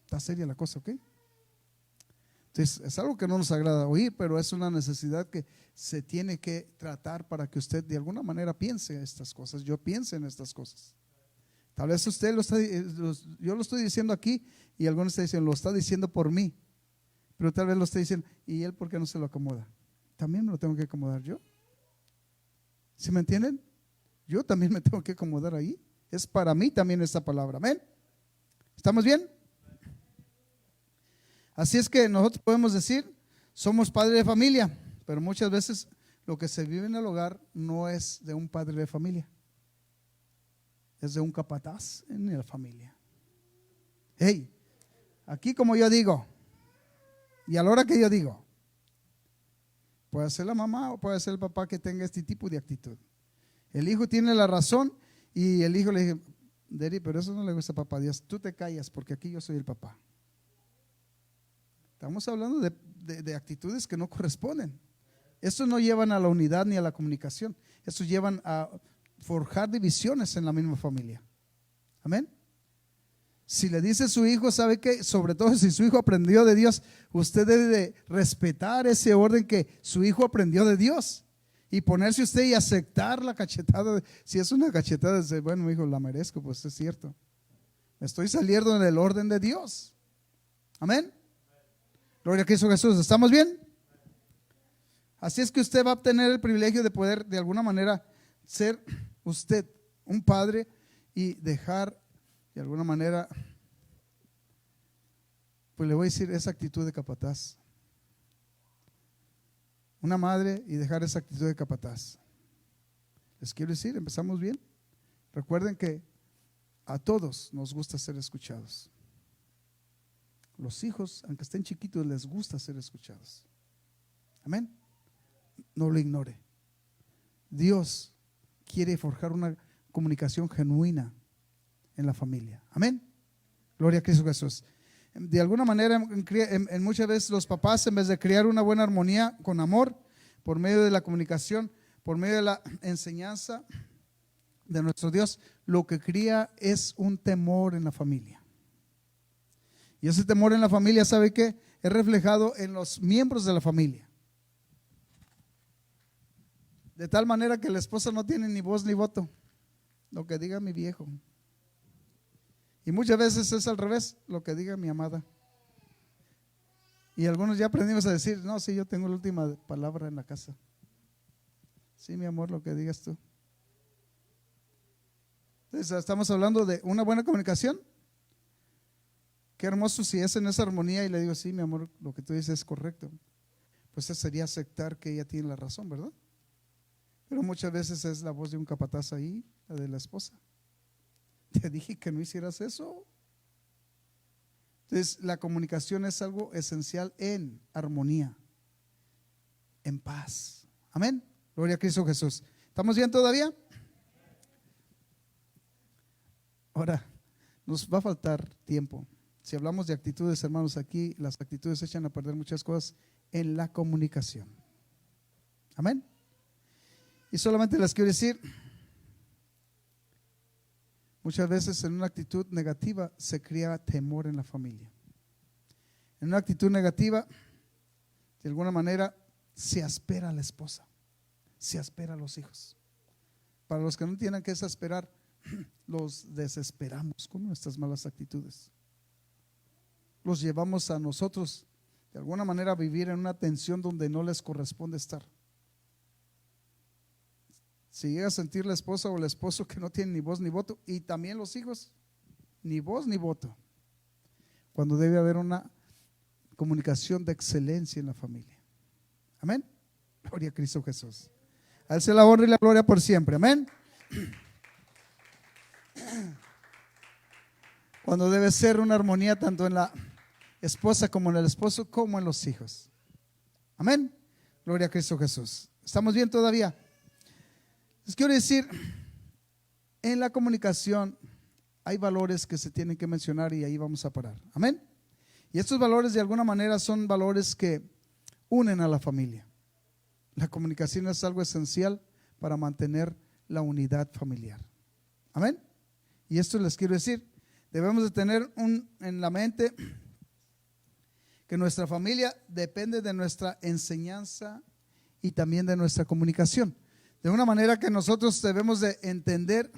Está seria la cosa, ¿ok? Entonces es algo que no nos agrada oír, pero es una necesidad que se tiene que tratar para que usted de alguna manera piense estas cosas. Yo piense en estas cosas. Tal vez usted yo lo estoy diciendo aquí y algunos están diciendo, lo está diciendo por mí, pero tal vez lo está diciendo, ¿y él por qué no se lo acomoda? También me lo tengo que acomodar yo. ¿Sí me entienden? Yo también me tengo que acomodar ahí. Es para mí también esta palabra. ¿Amén? ¿Estamos bien? Así es que nosotros podemos decir, somos padre de familia, pero muchas veces lo que se vive en el hogar no es de un padre de familia, es de un capataz en la familia. Hey, aquí como yo digo, y a la hora que yo digo, puede ser la mamá o puede ser el papá que tenga este tipo de actitud. El hijo tiene la razón y el hijo le dice, Deri, pero eso no le gusta a papá Dios, tú te callas porque aquí yo soy el papá. Estamos hablando de actitudes que no corresponden. Estos no llevan a la unidad ni a la comunicación. Estos llevan a forjar divisiones en la misma familia. Amén. Si le dice a su hijo, ¿sabe qué? Sobre todo si su hijo aprendió de Dios, usted debe de respetar ese orden que su hijo aprendió de Dios y ponerse usted y aceptar la cachetada. Si es una cachetada, dice, bueno, hijo, la merezco, pues es cierto. Estoy saliendo en el orden de Dios. Amén. Gloria a Cristo Jesús. ¿Estamos bien? Así es que usted va a obtener el privilegio de poder de alguna manera ser usted un padre y dejar de alguna manera, pues le voy a decir, esa actitud de capataz. Una madre y dejar esa actitud de capataz. Les quiero decir, empezamos bien. Recuerden que a todos nos gusta ser escuchados. Los hijos, aunque estén chiquitos, les gusta ser escuchados. Amén. No lo ignore. Dios quiere forjar una comunicación genuina en la familia. Amén. Gloria a Cristo Jesús. De alguna manera, en muchas veces los papás, en vez de crear una buena armonía con amor, por medio de la comunicación, por medio de la enseñanza de nuestro Dios, lo que cría es un temor en la familia. Y ese temor en la familia, ¿sabe qué? Es reflejado en los miembros de la familia. De tal manera que la esposa no tiene ni voz ni voto. Lo que diga mi viejo. Y muchas veces es al revés, lo que diga mi amada. Y algunos ya aprendimos a decir, no, sí, yo tengo la última palabra en la casa. Sí, mi amor, lo que digas tú. Entonces, estamos hablando de una buena comunicación. Qué hermoso si es en esa armonía y le digo, sí, mi amor, lo que tú dices es correcto. Pues eso sería aceptar que ella tiene la razón, ¿verdad? Pero muchas veces es la voz de un capataz ahí, la de la esposa. Te dije que no hicieras eso. Entonces, la comunicación es algo esencial en armonía, en paz. Amén. Gloria a Cristo Jesús. ¿Estamos bien todavía? Ahora, nos va a faltar tiempo. Si hablamos de actitudes, hermanos, aquí las actitudes echan a perder muchas cosas en la comunicación. Amén. Y solamente les quiero decir, muchas veces en una actitud negativa se crea temor en la familia. En una actitud negativa, de alguna manera, se aspera a la esposa, se aspera a los hijos. Para los que no tienen que desesperar, los desesperamos con nuestras malas actitudes. Los llevamos a nosotros, de alguna manera, a vivir en una tensión donde no les corresponde estar. Si llega a sentir la esposa o el esposo que no tiene ni voz ni voto, y también los hijos, ni voz ni voto, cuando debe haber una comunicación de excelencia en la familia. Amén. Gloria a Cristo Jesús. A Él sea la honra y la gloria por siempre. Amén. Cuando debe ser una armonía tanto en la esposa como en el esposo como en los hijos. Amén. Gloria a Cristo Jesús. ¿Estamos bien todavía? Les quiero decir, en la comunicación hay valores que se tienen que mencionar y ahí vamos a parar. Amén. Y estos valores de alguna manera son valores que unen a la familia. La comunicación es algo esencial para mantener la unidad familiar. Amén. Y esto les quiero decir, debemos de tener en la mente que nuestra familia depende de nuestra enseñanza y también de nuestra comunicación. De una manera que nosotros debemos de entender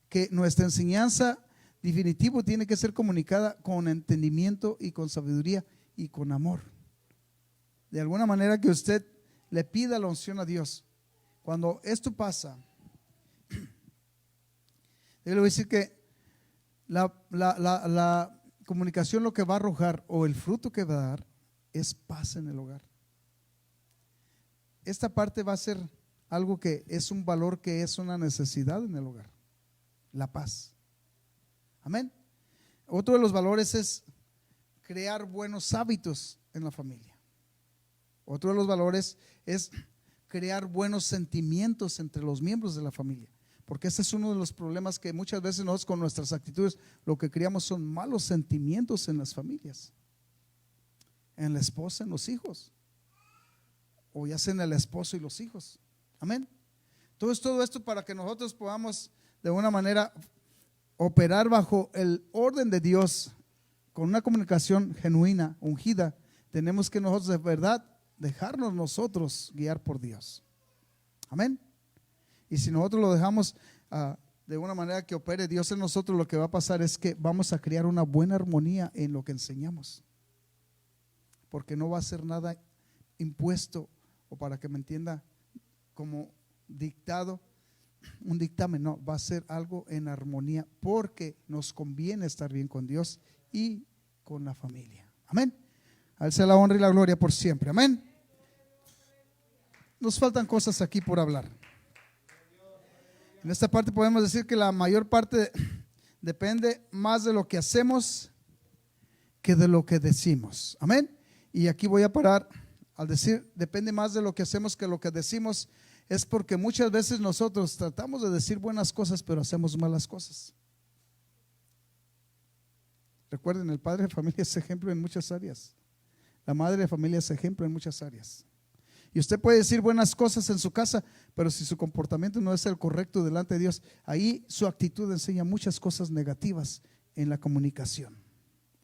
que nuestra enseñanza definitivo tiene que ser comunicada con entendimiento y con sabiduría y con amor. De alguna manera que usted le pida la unción a Dios. Cuando esto pasa, yo le voy a decir que la comunicación lo que va a arrojar o el fruto que va a dar es paz en el hogar. Esta parte va a ser algo que es un valor que es una necesidad en el hogar, la paz. Amén. Otro de los valores es crear buenos hábitos en la familia. Otro de los valores es crear buenos sentimientos entre los miembros de la familia, porque ese es uno de los problemas que muchas veces nosotros con nuestras actitudes lo que creamos son malos sentimientos en las familias, en la esposa, en los hijos, o ya sea en el esposo y los hijos. Amén. Entonces todo esto para que nosotros podamos de una manera operar bajo el orden de Dios con una comunicación genuina, ungida, tenemos que nosotros de verdad dejarnos nosotros guiar por Dios. Amén. Y si nosotros lo dejamos de una manera que opere Dios en nosotros, lo que va a pasar es que vamos a crear una buena armonía en lo que enseñamos. porque no va a ser nada impuesto, o para que me entienda, como dictado, un dictamen. No, va a ser algo en armonía, porque nos conviene estar bien con Dios y con la familia. Amén. A Él sea la honra y la gloria por siempre. Amén. Nos faltan cosas aquí por hablar. En esta parte podemos decir que la mayor parte depende más de lo que hacemos que de lo que decimos. Amén. Y aquí voy a parar. Al decir depende más de lo que hacemos que lo que decimos, es porque muchas veces nosotros tratamos de decir buenas cosas, pero hacemos malas cosas. Recuerden, el padre de familia es ejemplo en muchas áreas. La madre de familia es ejemplo en muchas áreas. Y usted puede decir buenas cosas en su casa, pero si su comportamiento no es el correcto delante de Dios, ahí su actitud enseña muchas cosas negativas en la comunicación.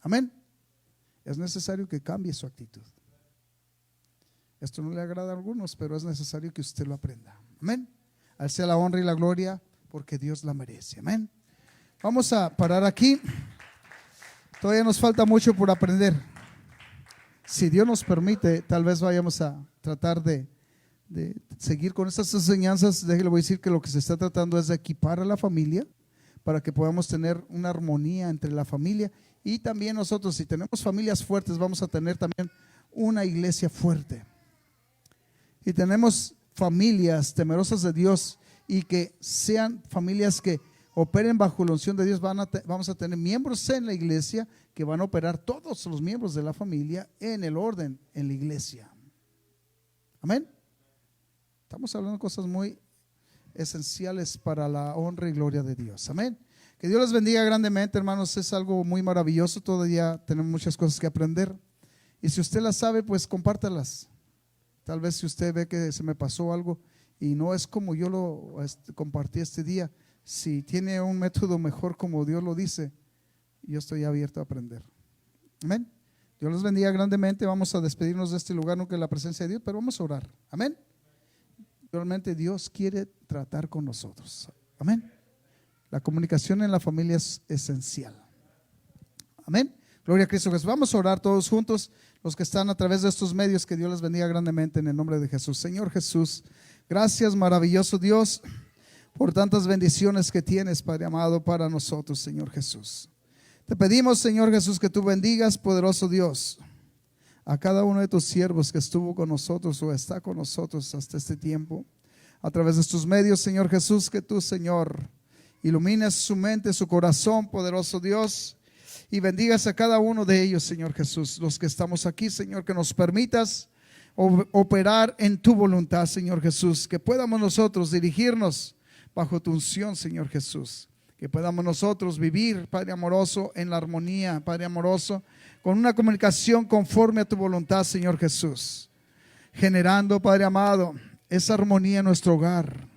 Amén. Es necesario que cambie su actitud. Esto no le agrada a algunos, pero es necesario que usted lo aprenda. Amén. A Él sea la honra y la gloria, porque Dios la merece. Amén. Vamos a parar aquí. Todavía nos falta mucho por aprender. Si Dios nos permite, tal vez vayamos a tratar de seguir con estas enseñanzas. Le voy a decir que lo que se está tratando es de equipar a la familia para que podamos tener una armonía entre la familia, y también nosotros, si tenemos familias fuertes, vamos a tener también una iglesia fuerte. Y tenemos familias temerosas de Dios y que sean familias que operen bajo la unción de Dios. Vamos a tener miembros en la iglesia que van a operar, todos los miembros de la familia, en el orden en la iglesia. Amén. Estamos hablando de cosas muy esenciales para la honra y gloria de Dios. Amén. Que Dios les bendiga grandemente, hermanos. Es algo muy maravilloso. Todavía tenemos muchas cosas que aprender, y si usted las sabe, pues compártalas. Tal vez si usted ve que se me pasó algo y no es como yo lo compartí este día, si tiene un método mejor como Dios lo dice, yo estoy abierto a aprender. Amén. Dios los bendiga grandemente. Vamos a despedirnos de este lugar, no que la presencia de Dios, pero vamos a orar. Amén. Realmente Dios quiere tratar con nosotros. Amén. La comunicación en la familia es esencial. Amén. Gloria a Cristo Jesús. Vamos a orar todos juntos, los que están a través de estos medios. Que Dios les bendiga grandemente en el nombre de Jesús. Señor Jesús, gracias, maravilloso Dios, por tantas bendiciones que tienes, Padre amado, para nosotros, Señor Jesús. Te pedimos, Señor Jesús, que tú bendigas, poderoso Dios, a cada uno de tus siervos que estuvo con nosotros o está con nosotros hasta este tiempo, a través de estos medios, Señor Jesús. Que tú, Señor, ilumines su mente, su corazón, poderoso Dios, y bendigas a cada uno de ellos, Señor Jesús. Los que estamos aquí, Señor, que nos permitas operar en tu voluntad, Señor Jesús. Que podamos nosotros dirigirnos bajo tu unción, Señor Jesús. Que podamos nosotros vivir, Padre amoroso, en la armonía, Padre amoroso, con una comunicación conforme a tu voluntad, Señor Jesús. Generando, Padre amado, esa armonía en nuestro hogar,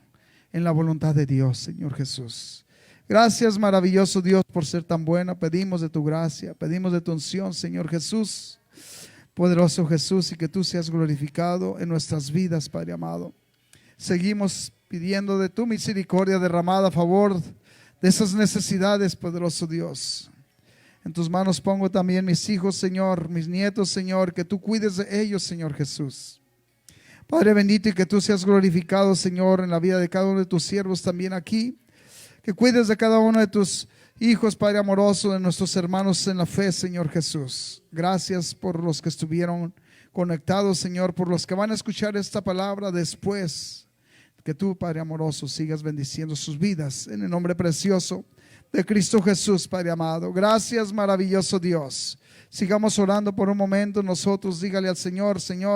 en la voluntad de Dios, Señor Jesús. Gracias, maravilloso Dios, por ser tan bueno. Pedimos de tu gracia, pedimos de tu unción, Señor Jesús, poderoso Jesús, y que tú seas glorificado en nuestras vidas, Padre amado. Seguimos pidiendo de tu misericordia derramada a favor de esas necesidades, poderoso Dios. En tus manos pongo también mis hijos, Señor, mis nietos, Señor, que tú cuides de ellos, Señor Jesús. Padre bendito, y que tú seas glorificado, Señor, en la vida de cada uno de tus siervos también aquí. Que cuides de cada uno de tus hijos, Padre amoroso, de nuestros hermanos en la fe, Señor Jesús. Gracias por los que estuvieron conectados, Señor, por los que van a escuchar esta palabra después. Que tú, Padre amoroso, sigas bendiciendo sus vidas en el nombre precioso de Cristo Jesús, Padre amado. Gracias, maravilloso Dios. Sigamos orando por un momento nosotros. Dígale al Señor: Señor,